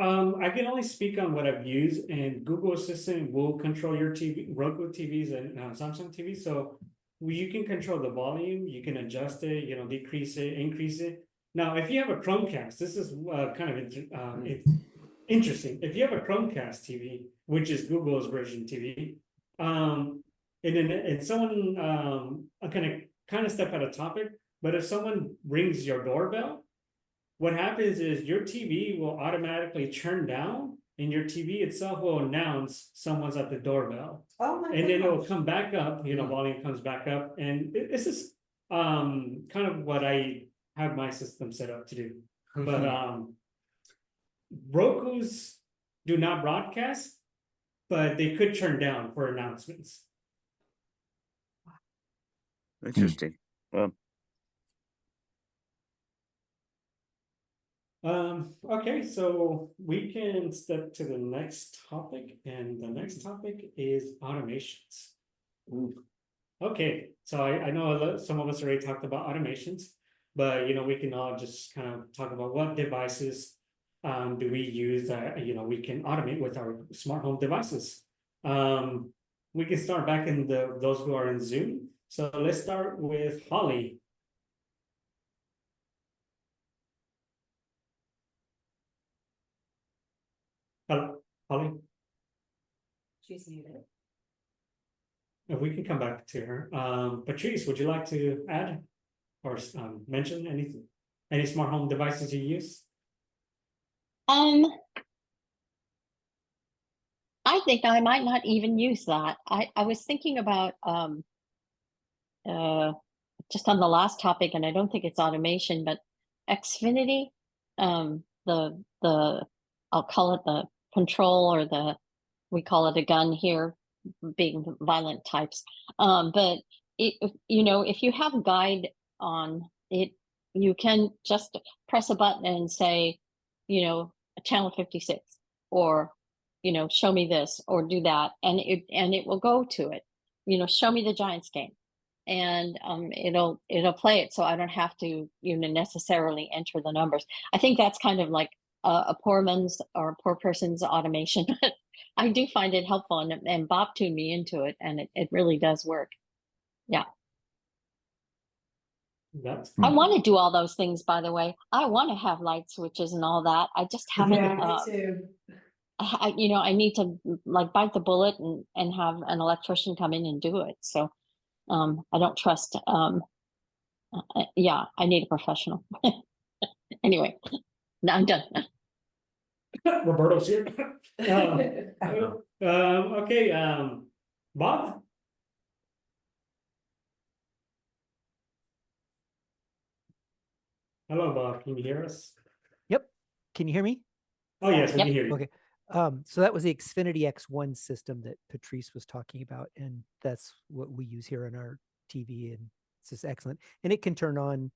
I can only speak on what I've used, and Google Assistant will control your TV, Roku TVs and Samsung TVs. So you can control the volume, you can adjust it, you know, decrease it, increase it. Now, if you have a Chromecast, this is kind of it's interesting. If you have a Chromecast TV, which is Google's version TV, and someone, I'm gonna kind of step out of topic, but if someone rings your doorbell, what happens is your TV will automatically turn down, and your TV itself will announce someone's at the doorbell. Oh my And then it will gosh. come back up, you know, volume comes back up. And this is kind of what I have my system set up to do. But Roku's do not broadcast, but they could turn down for announcements. Interesting. Okay, so we can step to the next topic, and the next topic is automations. Okay, so I know some of us already talked about automations, but you know, we can all just kind of talk about what devices do we use that, you know, we can automate with our smart home devices. we can start back in those who are in Zoom. So let's start with Holly. Hello, Holly. She's muted. If we can come back to her. Patrice, would you like to add or mention anything? Any smart home devices you use? I think I might not even use that. I was thinking about just on the last topic, and I don't think it's automation, but Xfinity, the I'll call it the control, or we call it a gun here, being violent types. But if you have a guide on it, you can just press a button and say, channel 56, or show me this or do that, and it will go to it. Show me the Giants game, and it'll play it, so I don't have to necessarily enter the numbers. I think that's kind of like a poor man's or a poor person's automation, but I do find it helpful, and Bob tuned me into it, and it really does work. Yeah. I want to do all those things, by the way. I want to have light switches and all that. I just haven't. Yeah, me too. I need to like bite the bullet and have an electrician come in and do it. So I don't trust. Yeah, I need a professional. Anyway, now I'm done. Roberto's here. Okay, Bob. Hello, Bob. Can you hear us? Yep. Can you hear me? Oh, yes, we Yep. can hear you. Okay. So that was the Xfinity X1 system that Patrice was talking about, and that's what we use here on our TV, and it's just excellent. And it can turn on,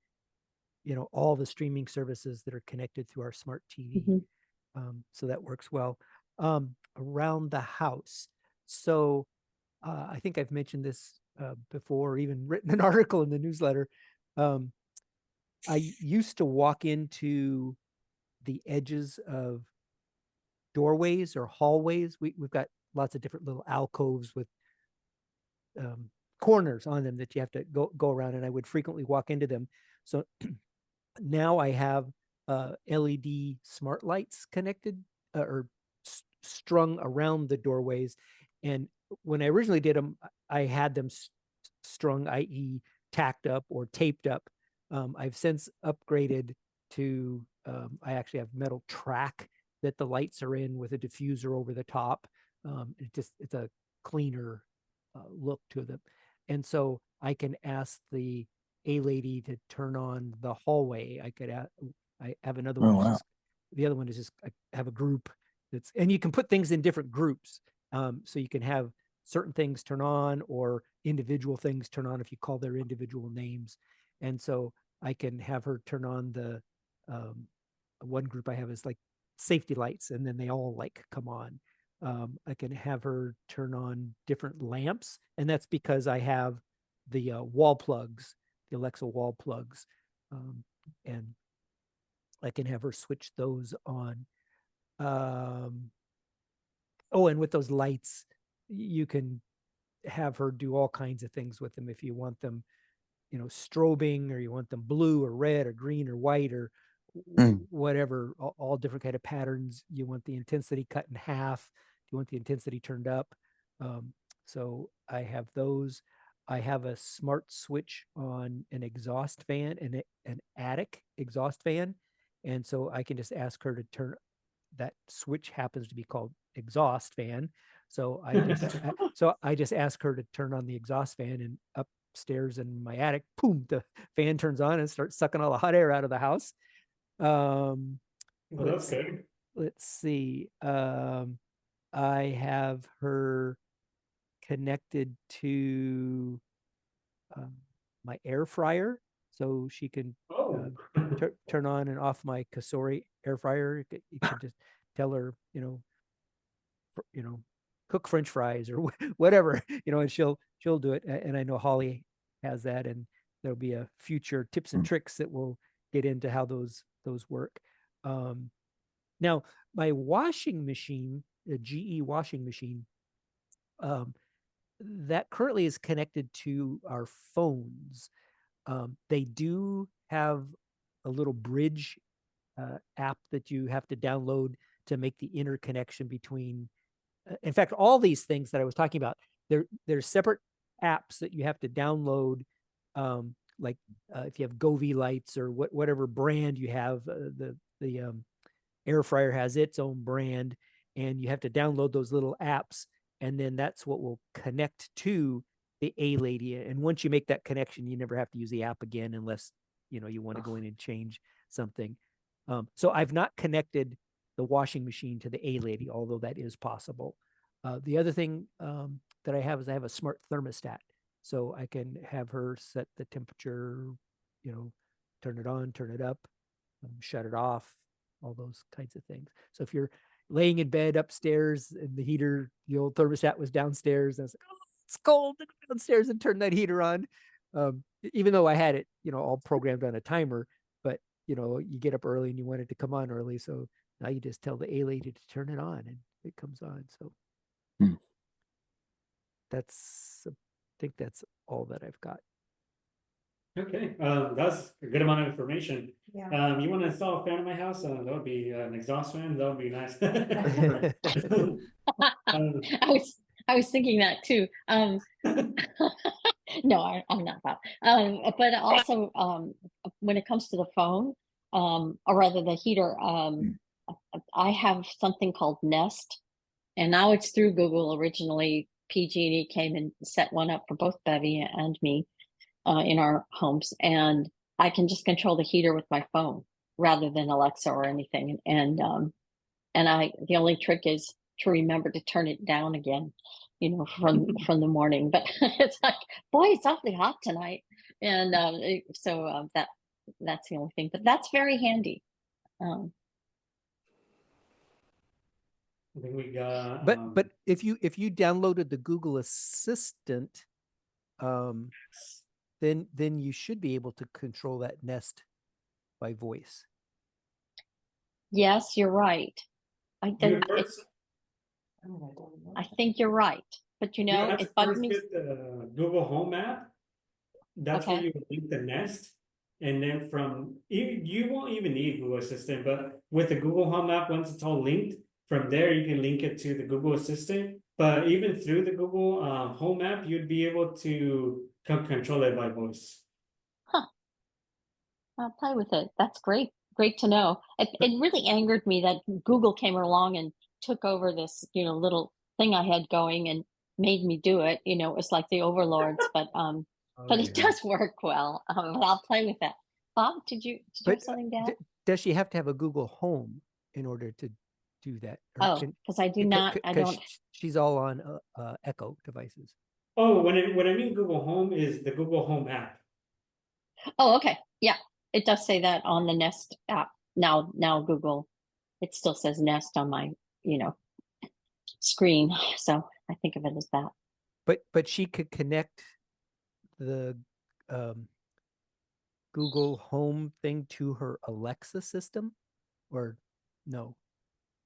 all the streaming services that are connected through our smart TV. Mhm. So that works well. Around the house. So I think I've mentioned this before, or even written an article in the newsletter. I used to walk into the edges of doorways or hallways. We've got lots of different little alcoves with corners on them that you have to go around, and I would frequently walk into them. So now I have LED smart lights connected or strung around the doorways. And when I originally did them, I had them strung, i.e. tacked up or taped up. I've since upgraded to, I actually have metal track that the lights are in with a diffuser over the top. It's a cleaner look to them. And so I can ask the lady to turn on the hallway. I have another one. wow. The other one is just, I have a group and you can put things in different groups. So you can have certain things turn on or individual things turn on if you call their individual names. And so I can have her turn on the one group I have is like safety lights, and then they all like come on. I can have her turn on different lamps, and that's because I have the wall plugs, the Alexa wall plugs, and I can have her switch those on. Oh, and with those lights, you can have her do all kinds of things with them if you want them, strobing, or you want them blue or red or green or white or whatever, all different kind of patterns. You want the intensity cut in half. You want the intensity turned up. So I have those. I have a smart switch on an exhaust fan and an attic exhaust fan. And so I can just ask her to turn, that switch happens to be called exhaust fan. So I just ask her to turn on the exhaust fan, and upstairs in my attic, boom, the fan turns on and starts sucking all the hot air out of the house. Well, that's good. Let's see. I have her connected to my air fryer, so she can turn on and off my Kasori air fryer. You can just tell her, cook French fries or whatever, and she'll do it. And I know Holly has that, and there'll be a future tips and tricks that will get into how those work. Now my washing machine, the GE washing machine, that currently is connected to our phones. They do have a little bridge app that you have to download to make the interconnection between. In fact, all these things that I was talking about, they're separate apps that you have to download. Like if you have Govee lights or whatever brand you have, the air fryer has its own brand, and you have to download those little apps, and then that's what will connect to the A-Lady. And once you make that connection, you never have to use the app again unless you want to go in and change something. So I've not connected the washing machine to the A-Lady, although that is possible. The other thing that I have is I have a smart thermostat, so I can have her set the temperature, turn it on, turn it up, shut it off, all those kinds of things. So if you're laying in bed upstairs and the heater, the old thermostat was downstairs, and I was like, oh, it's cold, and go downstairs and turn that heater on. Even though I had it, all programmed on a timer, but you get up early and you want it to come on early, so now you just tell the A-Lady to turn it on and it comes on. So I think that's all that I've got. Okay, that's a good amount of information. Yeah. You want to install a fan in my house? That would be an exhaust fan. That would be nice. I was thinking that too. No, I'm not that. But also, when it comes to the phone, or rather the heater, I have something called Nest, and now it's through Google. Originally, PG&E came and set one up for both Bevy and me in our homes, and I can just control the heater with my phone rather than Alexa or anything. And the only trick is to remember to turn it down again, from the morning. But it's like, boy, it's awfully hot tonight, and so that's the only thing. But that's very handy. I think we got. But if you downloaded the Google Assistant, then you should be able to control that Nest by voice. Yes, you're right. I think you're right, but it bugged me. Get the Google Home app. That's where you link the Nest, and then you won't even need Google Assistant, but with the Google Home app, once it's all linked, from there you can link it to the Google Assistant. But even through the Google Home app, you'd be able to control it by voice. I'll play with it. That's great. Great to know. It really angered me that Google came along and took over this, little thing I had going and made me do it. It was like the overlords, but it does work well. I'll play with that. Bob, did you have something down? Does she have to have a Google Home in order to do that? Oh, because I do not. I don't. She's all on Echo devices. Oh, when I mean Google Home is the Google Home app. Oh, okay. Yeah, it does say that on the Nest app. Now Google, it still says Nest on my, screen. So I think of it as that. But she could connect the Google Home thing to her Alexa system, or no?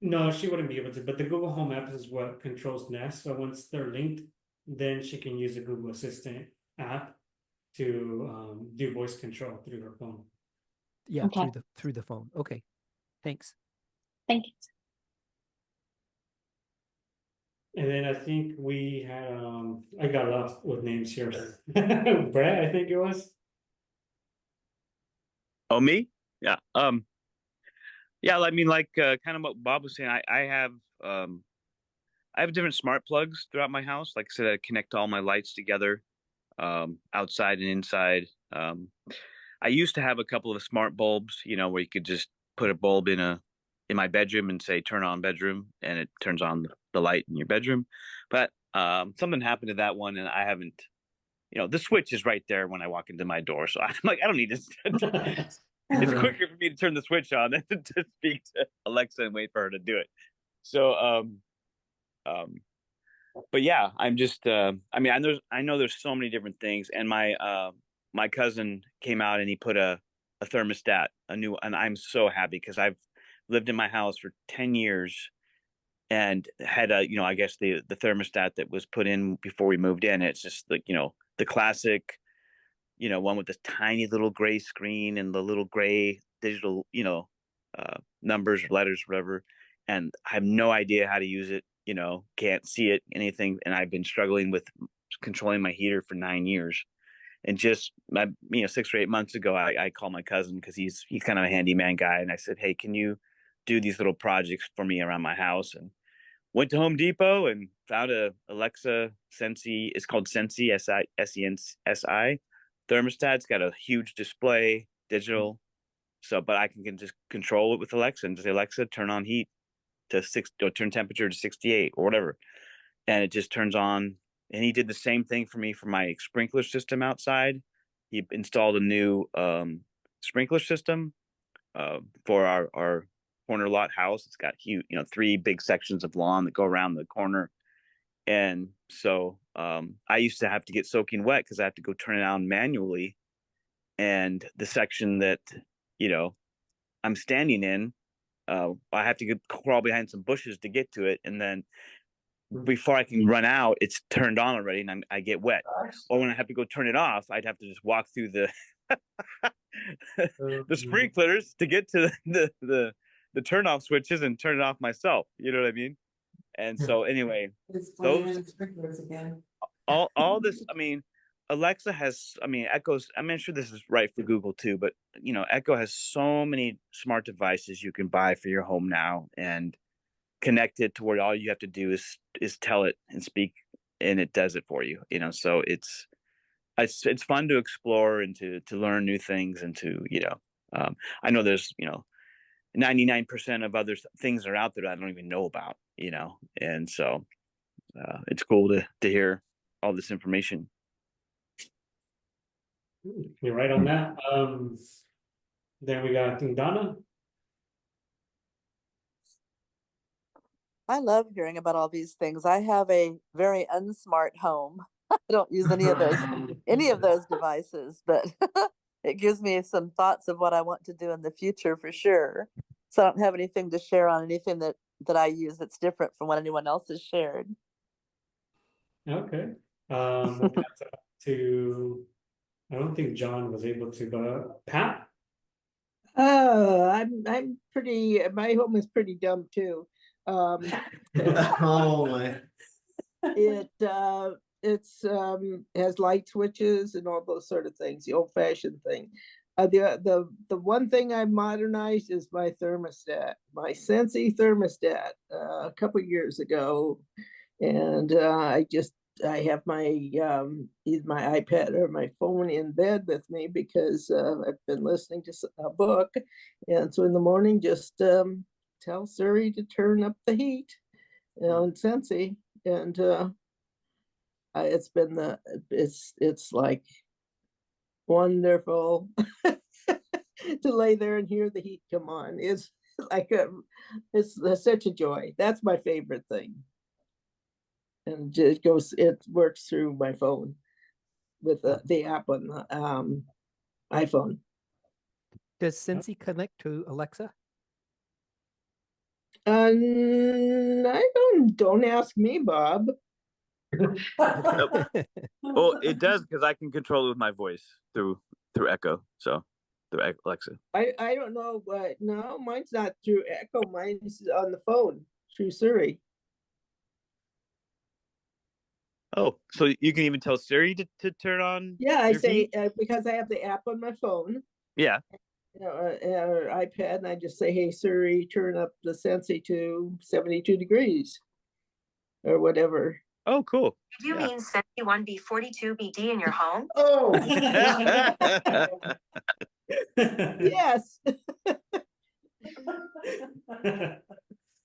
No, she wouldn't be able to, but the Google Home app is what controls Nest. So once they're linked, then she can use the Google Assistant app to do voice control through her phone. Yeah, okay. through the phone. Okay, thanks. Thank you. And then I think we had I got lost with names here. Brett, I think it was. Oh, me? Yeah. Yeah, I mean, like kind of what Bob was saying, I have different smart plugs throughout my house. Like I said, I connect all my lights together, outside and inside. I used to have a couple of smart bulbs, where you could just put a bulb in my bedroom and say turn on bedroom, and it turns on the light in your bedroom. But something happened to that one, and I haven't. The switch is right there when I walk into my door, so I'm like, I don't need to. It's quicker for me to turn the switch on than to speak to Alexa and wait for her to do it. So, but yeah, I'm just, I mean, I know there's so many different things, and my cousin came out and he put a thermostat, and I'm so happy because I've lived in my house for 10 years and had a, I guess the thermostat that was put in before we moved in. It's just like, the classic, one with the tiny little gray screen and the little gray digital, numbers or letters, whatever. And I have no idea how to use it, can't see it, anything. And I've been struggling with controlling my heater for 9 years. And just 6 or 8 months ago, I called my cousin because he's kind of a handyman guy. And I said, hey, can you do these little projects for me around my house? And went to Home Depot and found a Alexa Sensi. It's called Sensi, SENSI thermostat. It's got a huge display, digital. So, but I can just control it with Alexa and just say, Alexa, turn on heat to 6, or turn temperature to 68 or whatever. And it just turns on. And he did the same thing for me for my sprinkler system outside. He installed a new sprinkler system for our corner lot house. It's got huge, 3 big sections of lawn that go around the corner. And so I used to have to get soaking wet because I have to go turn it on manually. And the section that, I'm standing in, I have to crawl behind some bushes to get to it. And then before I can run out, it's turned on already and I get wet. Or when I have to go turn it off, I'd have to just walk through the the sprinklers to get to the turn off switches and turn it off myself. You know what I mean? And so anyway, those sprinklers again. all this, Alexa has, Echo's, I'm sure this is right for Google too, but Echo has so many smart devices you can buy for your home now and connect it to where all you have to do is tell it and speak, and it does it for you. So it's fun to explore and to learn new things and to I know there's 99% of other things are out there that I don't even know about, and so it's cool to hear all this information. You're right on that. Then we got, I think, Donna. I love hearing about all these things. I have a very unsmart home. I don't use any of those devices, but it gives me some thoughts of what I want to do in the future for sure. So I don't have anything to share on anything that I use that's different from what anyone else has shared. Okay. We'll pass it up to, I don't think John was able to go. Pat? I'm pretty, my home is pretty dumb too. Oh my. It's has light switches and all those sort of things, the old-fashioned thing. The one thing I modernized is my thermostat, my Sensi thermostat, a couple years ago, and I have my either my iPad or my phone in bed with me because I've been listening to a book, and so in the morning just tell Siri to turn up the heat on Sensi, and it's been it's like wonderful to lay there and hear the heat come on. It's like it's such a joy. That's my favorite thing. And it works through my phone with the app on the iPhone. Does Sensi connect to Alexa? Don't ask me, Bob. Well, it does because I can control it with my voice through Echo, so through Alexa. I don't know, but no, mine's not through Echo. Mine's on the phone through Siri. Oh, so you can even tell Siri to turn on? Yeah, I your say heat? because I have the app on my phone. Yeah. Or iPad, and I just say, "Hey Siri, turn up the Sensi to 72 degrees," or whatever. Oh, cool. Do you mean 71B 42 BD in your home? Oh, Yes. yes.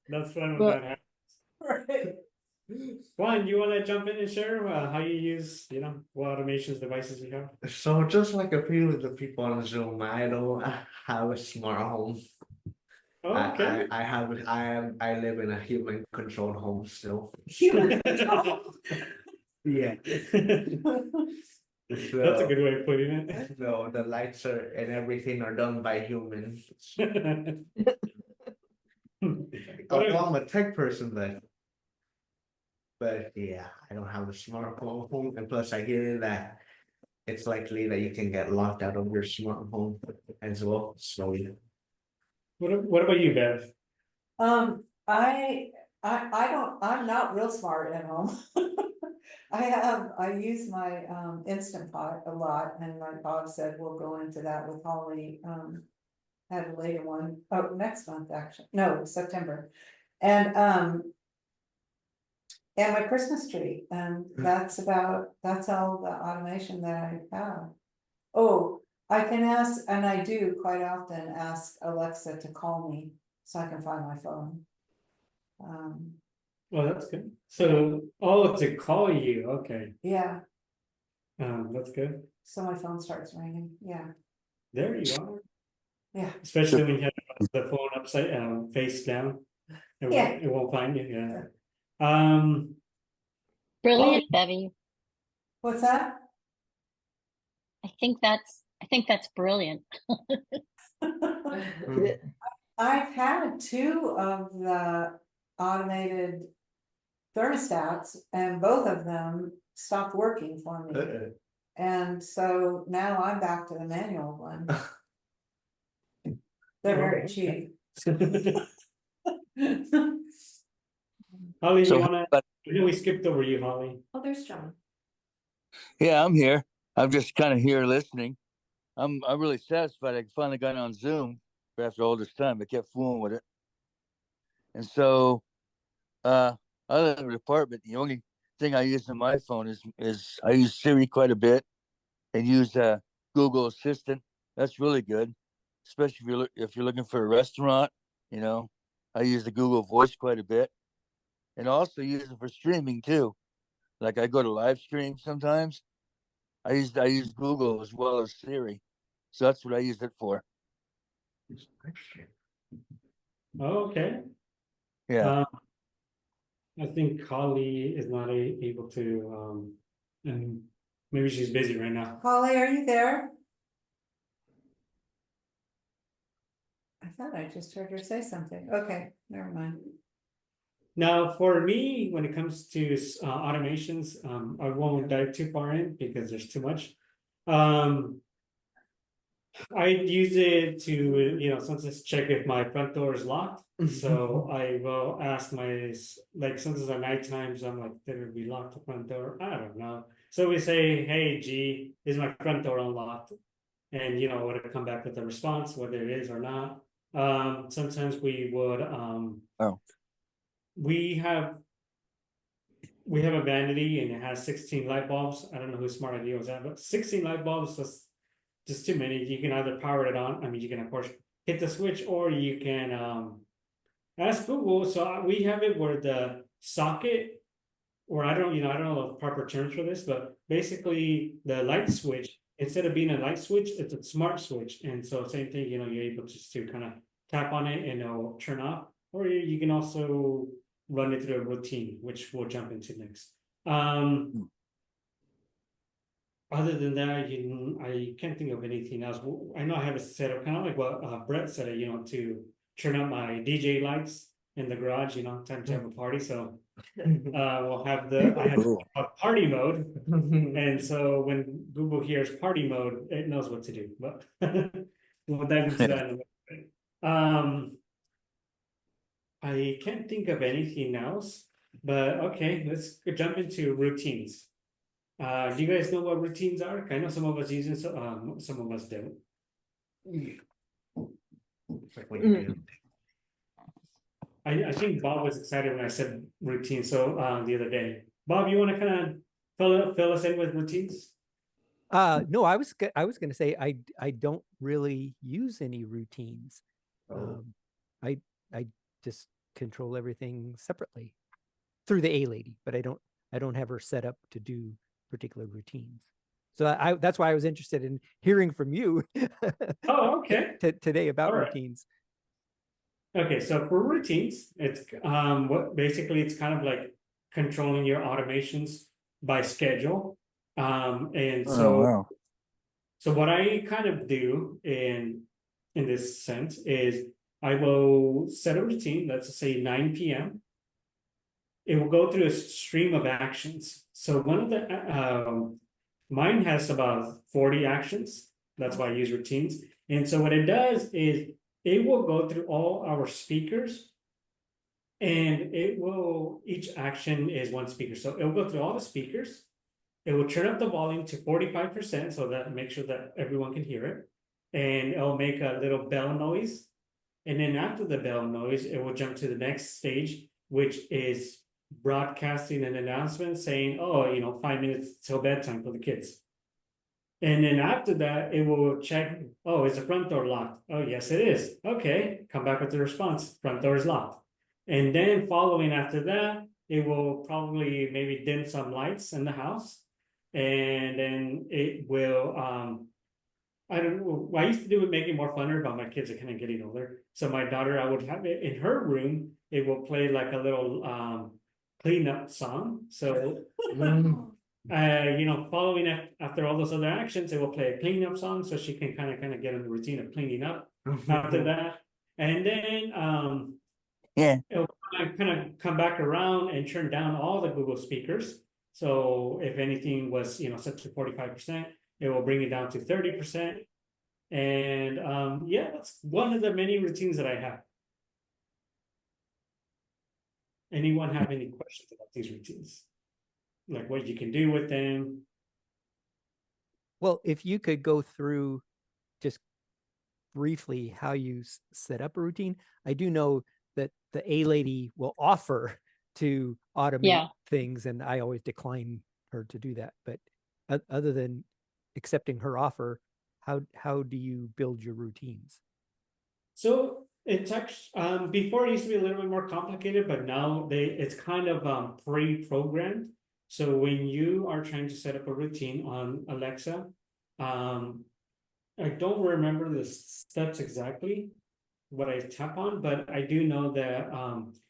That's fun when But- that happens. Right. Juan, you want to jump in and share how you use, what automations devices you have? So just like a few of the people on Zoom, I don't have a smart home. Okay. I live in a human controlled home still. Human Yeah. That's a good way of putting it. So the lights and everything are done by humans. I'm a tech person, but yeah, I don't have a smartphone, and plus I hear that it's likely that you can get locked out of your smartphone as well. So What about you, Bev? I'm not real smart at home. I use my Instant Pot a lot, and like Bob said, we'll go into that with Holly, had a later one, oh, next month, actually, no, September. And my Christmas tree, and that's all the automation that I have. Oh, I can ask, and I do quite often ask Alexa to call me so I can find my phone. Well, that's good. So, to call you, okay. Yeah, That's good. so my phone starts ringing, yeah, There you are. yeah. Especially when you have the phone upside face down. Yeah. It won't find you, yeah. Brilliant, Bevy. What's that? I think that's brilliant. I've had 2 of the automated thermostats, and both of them stopped working for me. And so now I'm back to the manual one. They're very cheap. Holly, So, you wanna, but I know we skipped over you, Holly. Oh, there's John. yeah, I'm here. I'm just kind of here listening. I'm really satisfied. I finally got on Zoom after all this time. I kept fooling with it, and so I live in an apartment. The only thing I use on my phone is I use Siri quite a bit, and use Google Assistant. That's really good, especially if you're looking for a restaurant. You know, I use the Google Voice quite a bit, and also use it for streaming too. Like I go to live stream sometimes. I use Google as well as Siri, so that's what I use it for. Okay. Yeah. I think Holly is not able to, and maybe she's busy right now. Holly, are you there? I thought I just heard her say something. Okay, never mind. Now, for me, when it comes to automations, I won't dive too far in because there's too much. I use it to, sometimes check if my front door is locked. So I will ask sometimes at night times, I'm like, did we lock the front door? I don't know. So we say, hey, G, is my front door unlocked? And, would it come back with a response, whether it is or not? Sometimes we would, we have a vanity and it has 16 light bulbs. I don't know whose smart idea was that, but 16 light bulbs was just too many. You can either power it on. I mean, you can of course hit the switch, or you can ask Google. So we have it where the socket, or I don't know the proper terms for this, but basically the light switch, instead of being a light switch, it's a smart switch. And so same thing, you're able just to kind of tap on it and it'll turn off. Or you can also run it through a routine, which we'll jump into next. Other than that, I can't think of anything else. I know I have a setup, kind of like what Brett said, to turn up my DJ lights in the garage, time to have a party. So we'll have I have a party mode. And so when Google hears party mode, it knows what to do. But we'll dive into that in a little bit. I can't think of anything else, but okay, let's jump into routines. Do you guys know what routines are? I know some of us use it, some of us don't. I think Bob was excited when I said routine. So the other day, Bob, you want to kind of fill us in with routines? No, I was going to say I don't really use any routines. I just control everything separately through the A lady, but I don't have her set up to do particular routines. So that's why I was interested in hearing from you. Oh, okay. Today about All right. routines. Okay, so for routines, it's basically it's kind of like controlling your automations by schedule. And so wow. So what I kind of do in this sense is I will set a routine, let's say 9 p.m. It will go through a stream of actions. So one of the mine has about 40 actions. That's why I use routines. And so what it does is it will go through all our speakers, and it will, each action is one speaker. So it will go through all the speakers. It will turn up the volume to 45% so that make sure that everyone can hear it. And it'll make a little bell noise. And then after the bell noise, it will jump to the next stage, which is broadcasting an announcement saying, oh, 5 minutes till bedtime for the kids. And then after that, it will check, oh, is the front door locked? Oh, yes, it is. Okay, come back with the response. Front door is locked. And then following after that, it will probably maybe dim some lights in the house. And then it will, I don't know, I used to do it, make it more funner, but my kids are kind of getting older. So my daughter, I would have it in her room, it will play like a little cleanup song. So following after all those other actions, it will play a cleanup song so she can kind of get in the routine of cleaning up after that. And then it'll kind of come back around and turn down all the Google speakers. So if anything was set to 45%, it will bring it down to 30%. And that's one of the many routines that I have. Anyone have any questions about these routines? Like what you can do with them? Well, if you could go through just briefly how you set up a routine. I do know that the A lady will offer to automate things, and I always decline her to do that. But other than accepting her offer, how do you build your routines? So it's actually before it used to be a little bit more complicated, but now it's kind of pre-programmed. So when you are trying to set up a routine on Alexa, I don't remember the steps exactly what I tap on, but I do know that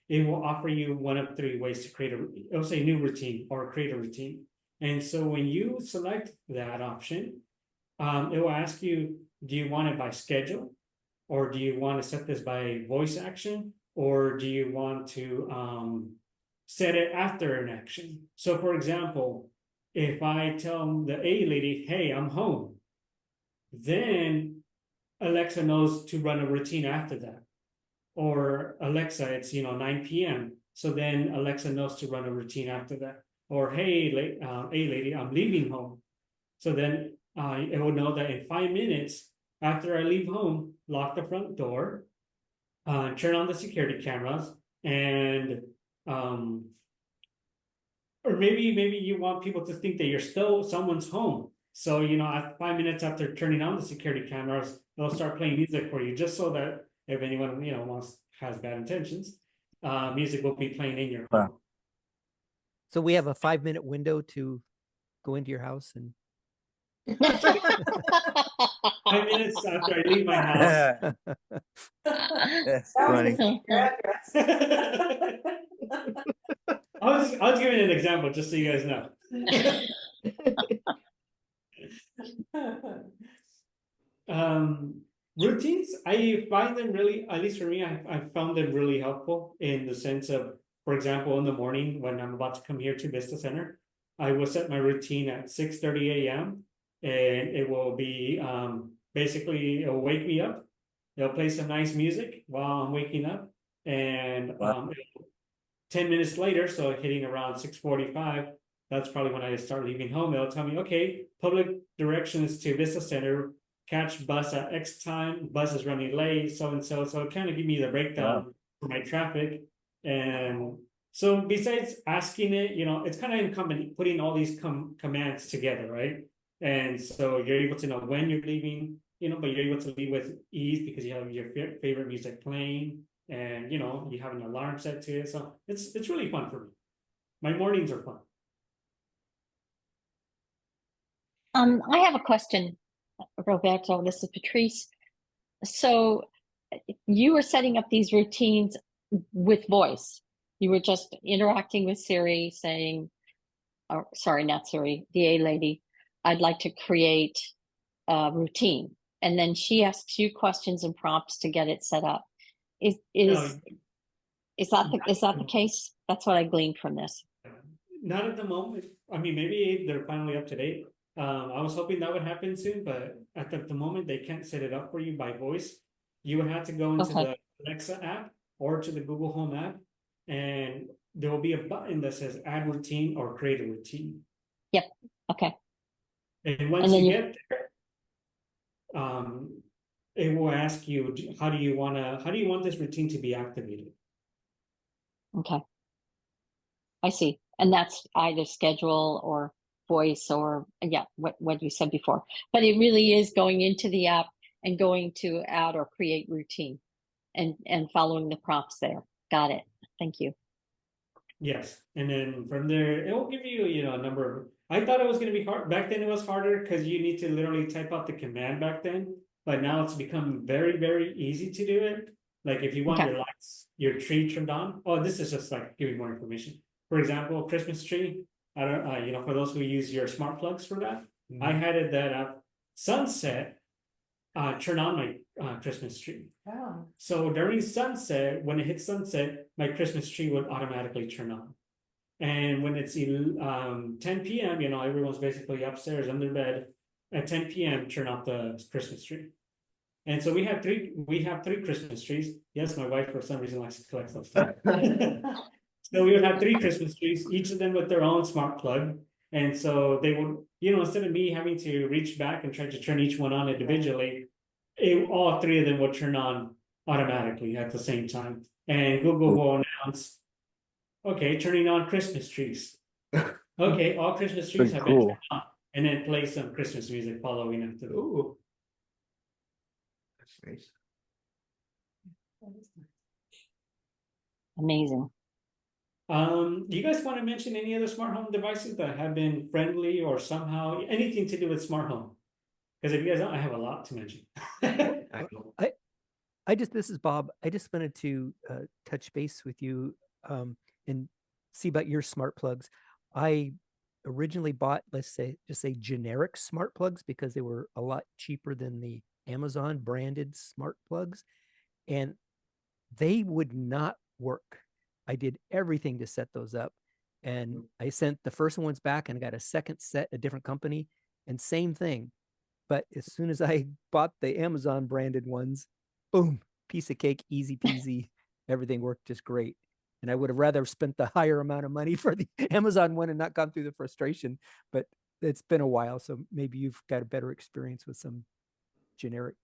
it will offer you one of 3 ways to create it'll say new routine or create a routine. And so when you select that option, it will ask you, do you want it by schedule? Or do you want to set this by voice action? Or do you want to set it after an action? So for example, if I tell the A lady, hey, I'm home, then Alexa knows to run a routine after that. Or Alexa, it's 9 p.m. So then Alexa knows to run a routine after that. Or hey, A lady, I'm leaving home. So then it will know that in 5 minutes after I leave home, lock the front door, turn on the security cameras, and or maybe you want people to think that you're still someone's home. So at 5 minutes after turning on the security cameras, they'll start playing music for you, just so that if anyone has bad intentions, music will be playing in your home. So we have a 5-minute window to go into your house and 5 minutes after I leave my house. That's funny. I was giving an example just so you guys know. Routines, I find them really, at least for me, I found them really helpful in the sense of, for example, in the morning when I'm about to come here to Vista Center, I will set my routine at 6:30 a.m. and it will be basically it'll wake me up. They'll play some nice music while I'm waking up, and 10 minutes later, so hitting around 6:45, that's probably when I start leaving home. It'll tell me, okay, public directions to Vista Center, catch bus at X time, bus is running late, so and so. So it kind of give me the breakdown for my traffic. And so besides asking it, it's kind of incumbent putting all these commands together, right? And so you're able to know when you're leaving, but you're able to leave with ease because you have your favorite music playing, and you have an alarm set to it. So it's really fun for me. My mornings are fun. I have a question, Roberto. This is Patrice. So you were setting up these routines with voice. You were just interacting with Siri, saying, or sorry, not Siri, the A lady, I'd like to create a routine. And then she asks you questions and prompts to get it set up. Is that the case? That's what I gleaned from this. Not at the moment. I mean, maybe they're finally up to date. I was hoping that would happen soon, but at the moment they can't set it up for you by voice. You would have to go into Okay. the Alexa app or to the Google Home app, and there will be a button that says add routine or create a routine. Yep. Okay. And once And then you you- get there, it will ask you, how do you want this routine to be activated? Okay. I see. And that's either schedule or voice or, yeah, what you said before. But it really is going into the app and going to add or create routine and following the prompts there. Got it. Thank you. Yes, and then from there, it will give you, a number of. I thought it was going to be hard back then. It was harder because you need to literally type out the command back then. But now it's become very, very easy to do it. Like if you want Okay. your lights, your tree turned on. Oh, this is just like giving more information. For example, Christmas tree. I don't, for those who use your smart plugs for that, I had it that sunset. Turn on my Christmas tree. Oh. So during sunset, when it hits sunset, my Christmas tree would automatically turn on. And when it's 10 p.m., everyone's basically upstairs on their bed. At 10 p.m., turn off the Christmas tree. And so we have three Christmas trees. Yes, my wife for some reason likes to collect those stuff. So we would have 3 Christmas trees, each of them with their own smart plug. And so they would, instead of me having to reach back and try to turn each one on individually, all 3 of them would turn on automatically at the same time. And Google will announce, okay, turning on Christmas trees. Okay, all Christmas trees Pretty have been cool. turned on. And then play some Christmas music following after. Ooh. That's nice. Amazing. Do you guys want to mention any other smart home devices that have been friendly or somehow anything to do with smart home? Because if you guys don't, I have a lot to mention. I know. This is Bob. I just wanted to touch base with you and see about your smart plugs. I originally bought, let's say, just say generic smart plugs because they were a lot cheaper than the Amazon branded smart plugs, and they would not work. I did everything to set those up, and I sent the first ones back and got a second set, a different company, and same thing. But as soon as I bought the Amazon branded ones, boom, piece of cake, easy peasy. Everything worked just great. And I would have rather spent the higher amount of money for the Amazon one and not gone through the frustration. But it's been a while, so maybe you've got a better experience with some generic.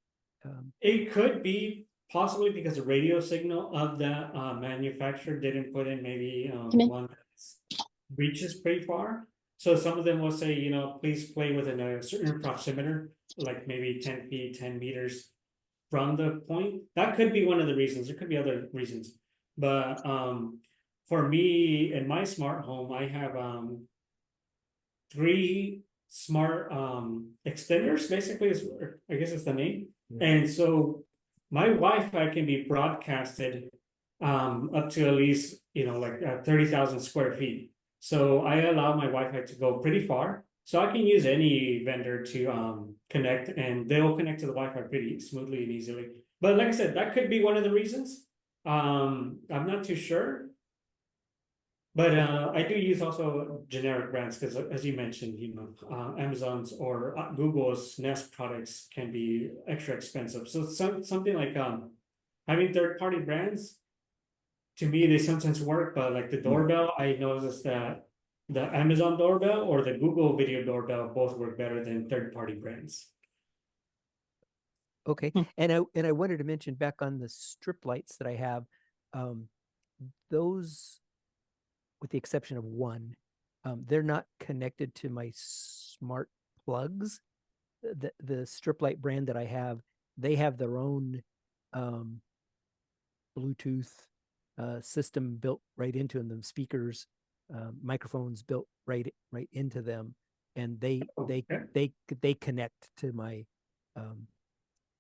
It could be possibly because the radio signal of the manufacturer didn't put in maybe one that reaches pretty far. So some of them will say, please play within a certain proximeter, like maybe 10 feet, 10 meters from the point. That could be one of the reasons. There could be other reasons. But for me in my smart home, I have 3 smart extenders, basically, I guess is the name. And so my Wi-Fi can be broadcasted up to at least, like 30,000 square feet. So I allow my Wi-Fi to go pretty far. So I can use any vendor to connect, and they'll connect to the Wi-Fi pretty smoothly and easily. But like I said, that could be one of the reasons. I'm not too sure. But I do use also generic brands because, as you mentioned, Amazon's or Google's Nest products can be extra expensive. So something like having third-party brands, to me, they sometimes work. But like the doorbell, I noticed that the Amazon doorbell or the Google video doorbell both work better than third-party brands. Okay, and I wanted to mention back on the strip lights that I have, those, with the exception of one, they're not connected to my smart plugs. The strip light brand that I have, they have their own Bluetooth system built right into them, speakers, microphones built right into them, and they connect to my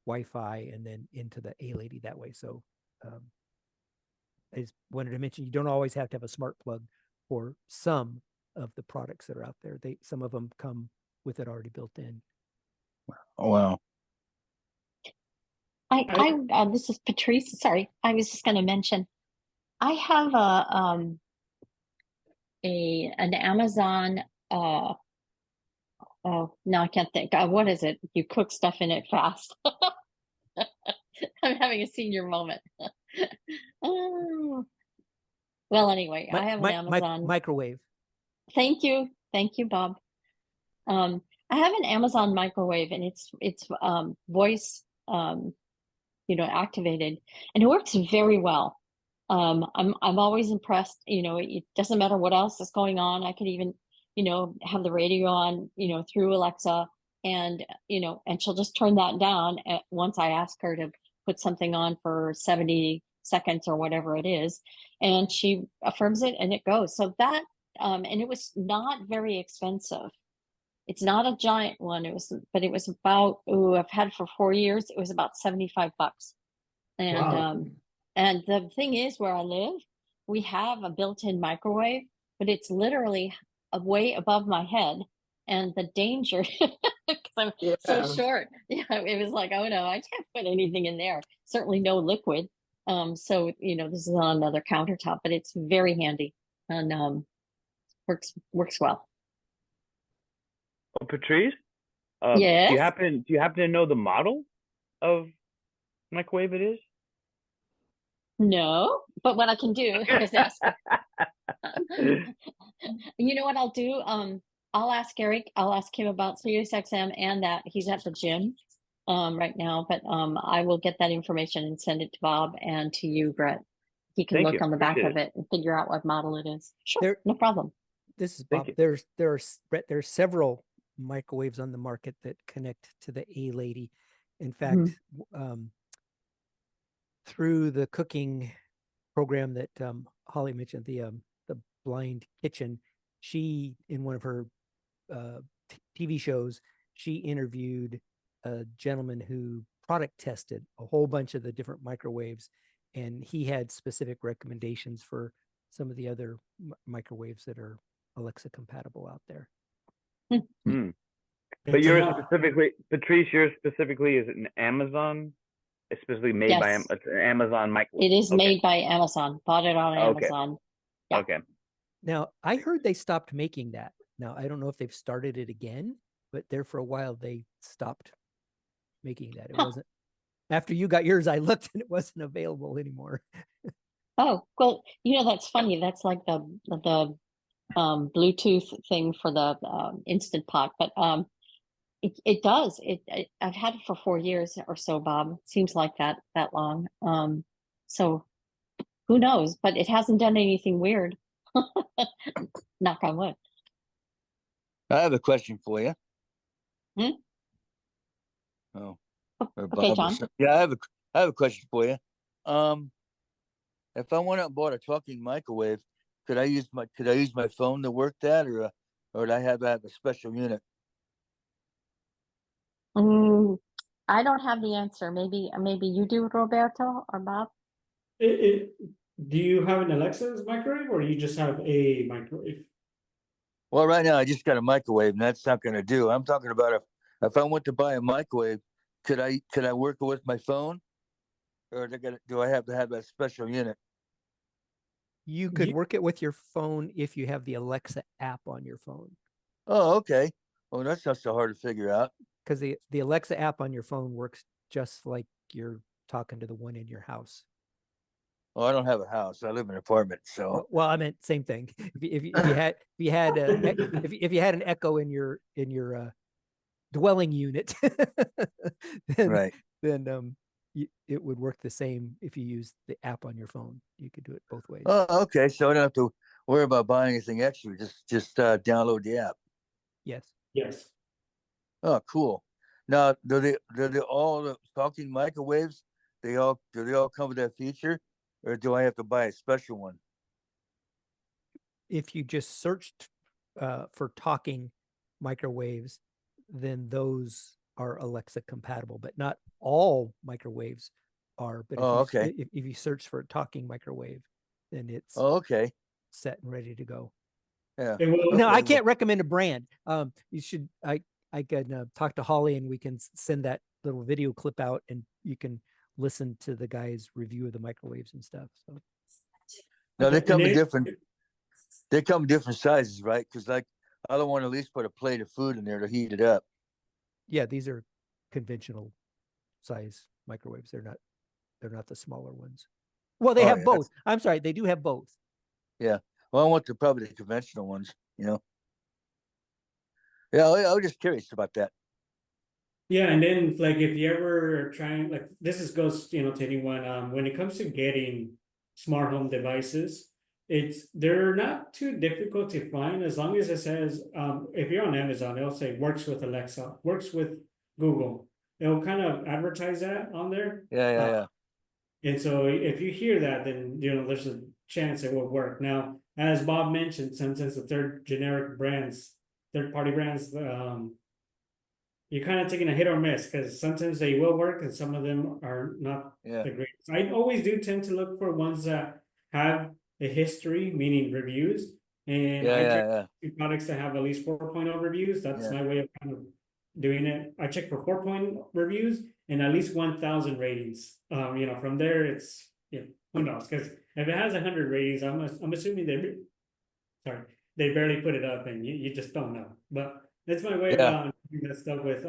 Wi-Fi and then into the A-Lady that way. So I just wanted to mention, you don't always have to have a smart plug for some of the products that are out there. Some of them come with it already built in. Oh, wow. This is Patrice. Sorry, I was just going to mention, I have an Amazon, oh, no, I can't think. What is it? You cook stuff in it fast. I'm having a senior moment. Oh. Well, anyway, I have an Amazon microwave. Thank you, Bob. I have an Amazon microwave, and it's voice activated, and it works very well. I'm always impressed. It doesn't matter what else is going on. I could even have the radio on through Alexa, and and she'll just turn that down once I ask her to put something on for 70 seconds or whatever it is, and she affirms it and it goes. So that and it was not very expensive. It's not a giant one. It was about, I've had it for 4 years. It was about $75. And Wow. And the thing is, where I live, we have a built-in microwave, but it's literally way above my head. And the danger, because I'm so short, it was like, oh no, I can't put anything in there. Certainly no liquid. So this is on another countertop, but it's very handy and works well. Oh, Patrice, Yes. do you happen to know the model of microwave it is? No, but what I can do is ask. You know what I'll do? I'll ask Eric. I'll ask him about SiriusXM and that he's at the gym right now. But I will get that information and send it to Bob and to you, Brett. He can look on the back of it and figure out what model it is. Sure, no problem. This is Bob. There are several microwaves on the market that connect to the A-Lady. In fact, through the cooking program that Holly mentioned, the Blind Kitchen, she, in one of her TV shows, she interviewed a gentleman who product tested a whole bunch of the different microwaves, and he had specific recommendations for some of the other microwaves that are Alexa compatible out there. But Patrice, yours specifically is an Amazon? It's specifically made by an Amazon microwave. It is made by Amazon. Bought it on Amazon. Yeah. Okay. Now, I heard they stopped making that. Now, I don't know if they've started it again, but there for a while they stopped making that. It wasn't. After you got yours, I looked and it wasn't available anymore. Oh, well, that's funny. That's like the Bluetooth thing for the Instant Pot, but it does. I've had it for 4 years or so, Bob. It seems like that long. So who knows? But it hasn't done anything weird. Knock on wood. I have a question for you. Oh, okay, John. Yeah, I have a question for you. If I went out and bought a talking microwave, could I use my phone to work that, or would I have to have a special unit? I don't have the answer. Maybe you do, Roberto or Bob. Do you have an Alexa's microwave, or you just have a microwave? Well, right now I just got a microwave, and that's not going to do. I'm talking about if I went to buy a microwave, could I work it with my phone, or do I have to have that special unit? You could work it with your phone if you have the Alexa app on your phone. Oh, okay. Oh, that's not so hard to figure out. Because the Alexa app on your phone works just like you're talking to the one in your house. Well, I don't have a house. I live in an apartment. So well, I meant same thing. If you had an Echo in your dwelling unit, then it would work the same if you use the app on your phone. You could do it both ways. Oh, okay. So I don't have to worry about buying anything extra. Just download the app. Yes. Yes. Oh, cool. Now, do they all the talking microwaves? Do they all come with that feature, or do I have to buy a special one? If you just searched for talking microwaves, then those are Alexa compatible, but not all microwaves are. But if you search for a talking microwave, then it's set and ready to go. Yeah. No, I can't recommend a brand. You should. I can talk to Holly and we can send that little video clip out, and you can listen to the guy's review of the microwaves and stuff. So No, they Okay, come in Nick? different. They come in different sizes, right? Because like I don't want to at least put a plate of food in there to heat it up. yeah, these are conventional size microwaves. They're not the smaller ones. Well, they Oh, have yeah, both. I'm sorry, they do have both. yeah. Well, I want probably the conventional ones. Yeah, I was just curious about that. Yeah, and then like if you ever trying like goes to anyone when it comes to getting smart home devices, they're not too difficult to find as long as it says if you're on Amazon, it'll say works with Alexa, works with Google. It'll kind of advertise that on there. Yeah. And so if you hear that, then there's a chance it will work. Now, as Bob mentioned, sometimes the third party brands, you're kind of taking a hit or miss because sometimes they will work and some of them are not Yeah. the greatest. I always do tend to look for ones that have a history, meaning reviews. And I try to do products that have at least 4.0 reviews. That's my way of kind of doing it. I check for 4.0 reviews and at least 1,000 ratings. From there it's who knows? Because if it has 100 ratings, I'm assuming they barely put it up, and you just don't know. But that's my way of doing that stuff with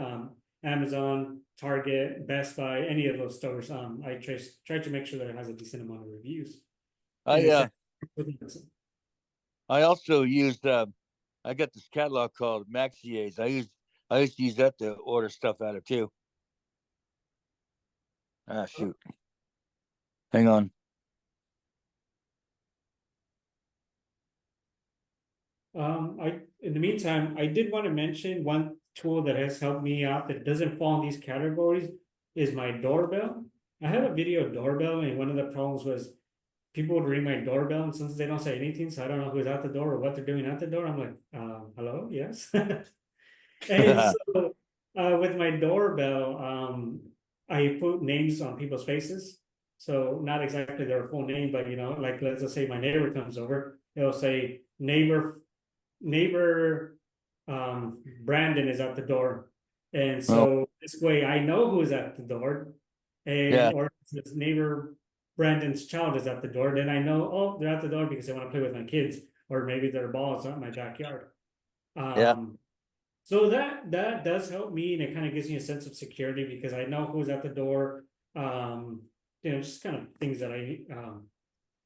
Amazon, Target, Best Buy, any of those stores. I try to make sure that it has a decent amount of reviews. I also used I got this catalog called Maxia's. I used to use that to order stuff out of too. Ah, shoot. Hang on. In the meantime, I did want to mention one tool that has helped me out that doesn't fall in these categories is my doorbell. I have a video doorbell, and one of the problems was people would ring my doorbell, and since they don't say anything, so I don't know who's at the door or what they're doing at the door. I'm like, hello, yes. And so with my doorbell, I put names on people's faces. So not exactly their full name, but like let's just say my neighbor comes over, it'll say neighbor Brandon is at the door. And so this way I know who's at the door. Or this neighbor Brandon's child is at the door, then I know, oh, they're at the door because they want to play with my kids, or maybe their ball is out in my backyard. So that does help me, and it kind of gives me a sense of security because I know who's at the door. Just kind of things that I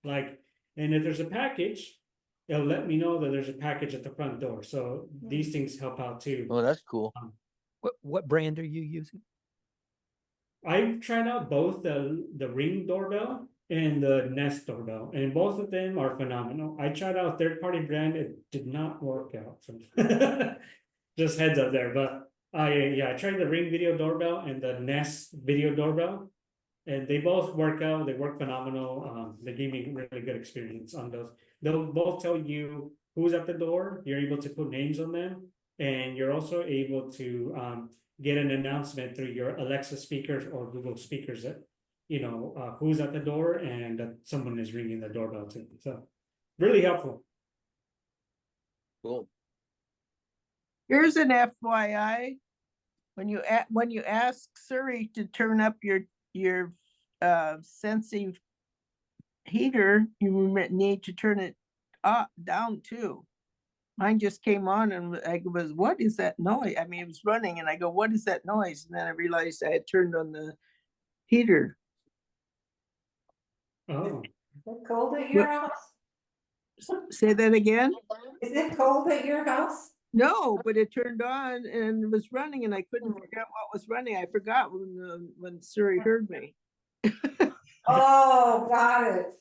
like. And if there's a package, it'll let me know that there's a package at the front door. So these things help out too. Oh, that's cool. What brand are you using? I've tried out both the Ring doorbell and the Nest doorbell, and both of them are phenomenal. I tried out a third-party brand; it did not work out. So just heads up there. But I tried the Ring video doorbell and the Nest video doorbell, and they both work out. They work phenomenal. They gave me really good experience on those. They'll both tell you who's at the door. You're able to put names on them, and you're also able to get an announcement through your Alexa speakers or Google speakers that who's at the door and that someone is ringing the doorbell too. So really helpful. Cool. Here's an FYI. When you ask Siri to turn up your Sensi heater, you need to turn it down too. Mine just came on and I was, what is that noise? I mean, it was running and I go, what is that noise? And then I realized I had turned on the heater. Oh. Is it cold at your house? Say that again? Is it cold at your house? No, but it turned on and it was running and I couldn't figure out what was running. I forgot when Siri heard me. Oh, got it.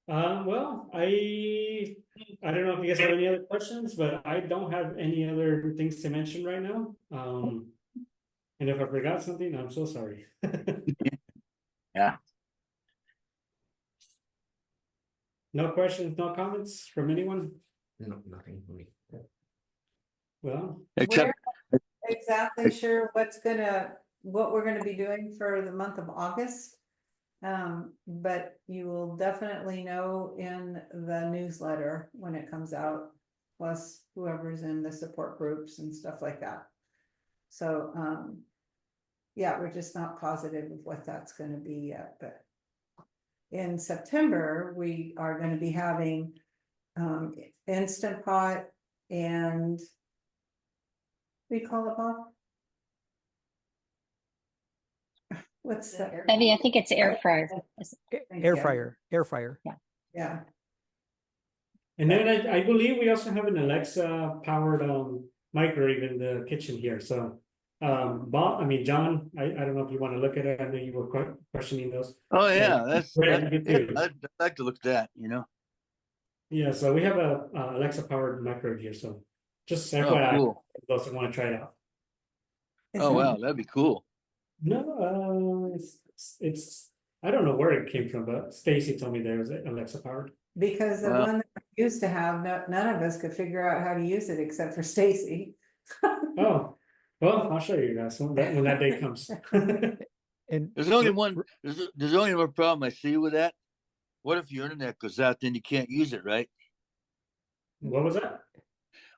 Well, I don't know if you guys have any other questions, but I don't have any other things to mention right now. And if I forgot something, I'm so sorry. Yeah. No questions, no comments from anyone? No, nothing for me. Well, Except We're not exactly sure what we're gonna be doing for the month of August. But you will definitely know in the newsletter when it comes out, plus whoever's in the support groups and stuff like that. So, yeah, we're just not positive of what that's gonna be yet, but. In September, we are gonna be having Instant Pot and. What do you call it, Bob? What's the? Maybe I think it's air fryer. Air fryer, air fryer. Yeah, And then I believe we also have an Alexa powered microwave in the kitchen here. So Bob, I mean John, I don't know if you want to look at it. I know you were questioning those. Oh yeah, Yeah, I'd like to look at that, you know. Yeah, so we have a Alexa powered microwave here. So just Oh, FYI, cool. those that want to try it out. Oh wow, that'd be cool. No, it's I don't know where it came from, but Stacy told me there was an Alexa powered. because the Wow. one that we used to have, none of us could figure out how to use it except for Stacy. Oh, well, I'll show you guys when that day comes. And There's only one problem I see with that. What if your internet goes out, then you can't use it, right? What was that?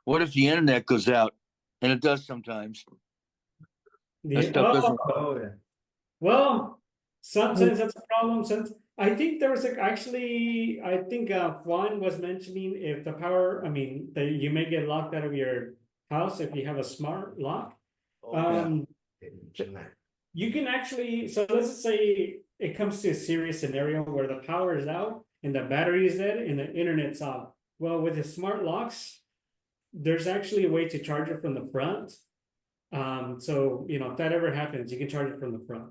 What if the internet goes out? And it does sometimes. That stuff doesn't. Oh, yeah. Well, sometimes that's a problem. Since I think there was actually, I think Juan was mentioning if the power, I mean, that you may get locked out of your house if you have a smart lock. You can actually, so let's just say it comes to a serious scenario where the power is out and the battery is dead and the internet's off. Well, with the smart locks, there's actually a way to charge it from the front. So you know, if that ever happens, you can charge it from the front.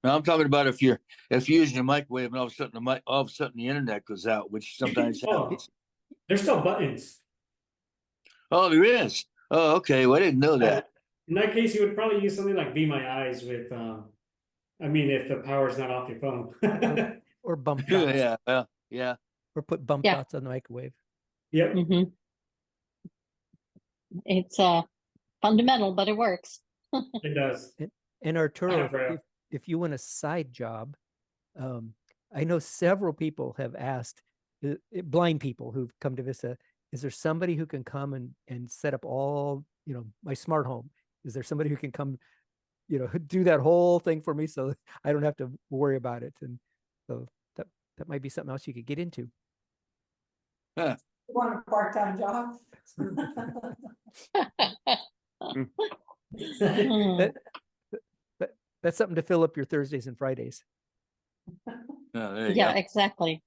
Now I'm talking about if you're using your microwave and all of a sudden the internet goes out, which sometimes happens. There's still buttons. Oh, there is. Oh, okay. Well, I didn't know that. In that case, you would probably use something like Be My Eyes with, I mean, if the power's not off your phone. or bump dots. Yeah, yeah. Or put bump Yeah. dots on the microwave. Yep. It's fundamental, but it works. It does. And Arturo, Rafael. if you want a side job, I know several people have asked, blind people who've come to Vista, is there somebody who can come and set up all, you know, my smart home? Is there somebody who can come, you know, do that whole thing for me so I don't have to worry about it? And so that might be something else you could get into. You want a part-time job? That's something to fill up your Thursdays and Fridays. Oh, there you Yeah, go. exactly.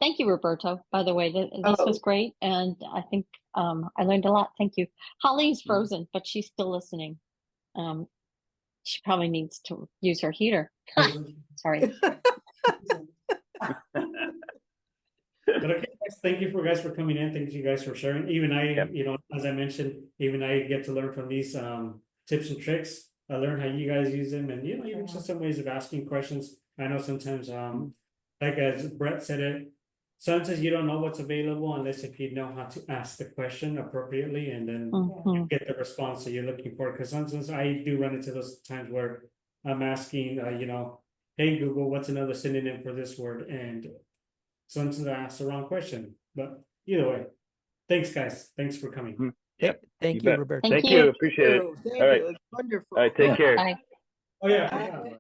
Thank you, Roberto, by the way. This was great. And I think I learned a lot. Thank you. Holly's frozen, but she's still listening. She probably needs to use her heater. Sorry. But okay, guys, thank you guys for coming in. Thank you guys for sharing. Even I, you know, as I mentioned, even I get to learn from these tips and tricks. I learn how you guys use them, and you know, even just some ways of asking questions. I know sometimes, like as Brett said it, sometimes you don't know what's available unless if you know how to ask the question appropriately, and then you get the response that you're looking for. Because sometimes I do run into those times where I'm asking, you know, hey Google, what's another synonym for this word? And sometimes I ask the wrong question. But either way, thanks guys. Thanks for coming. Yep. Thank you, bet. Roberto. Thank you. Appreciate it. Thank All right. you. It's wonderful. All right. Take care. Bye. Oh yeah.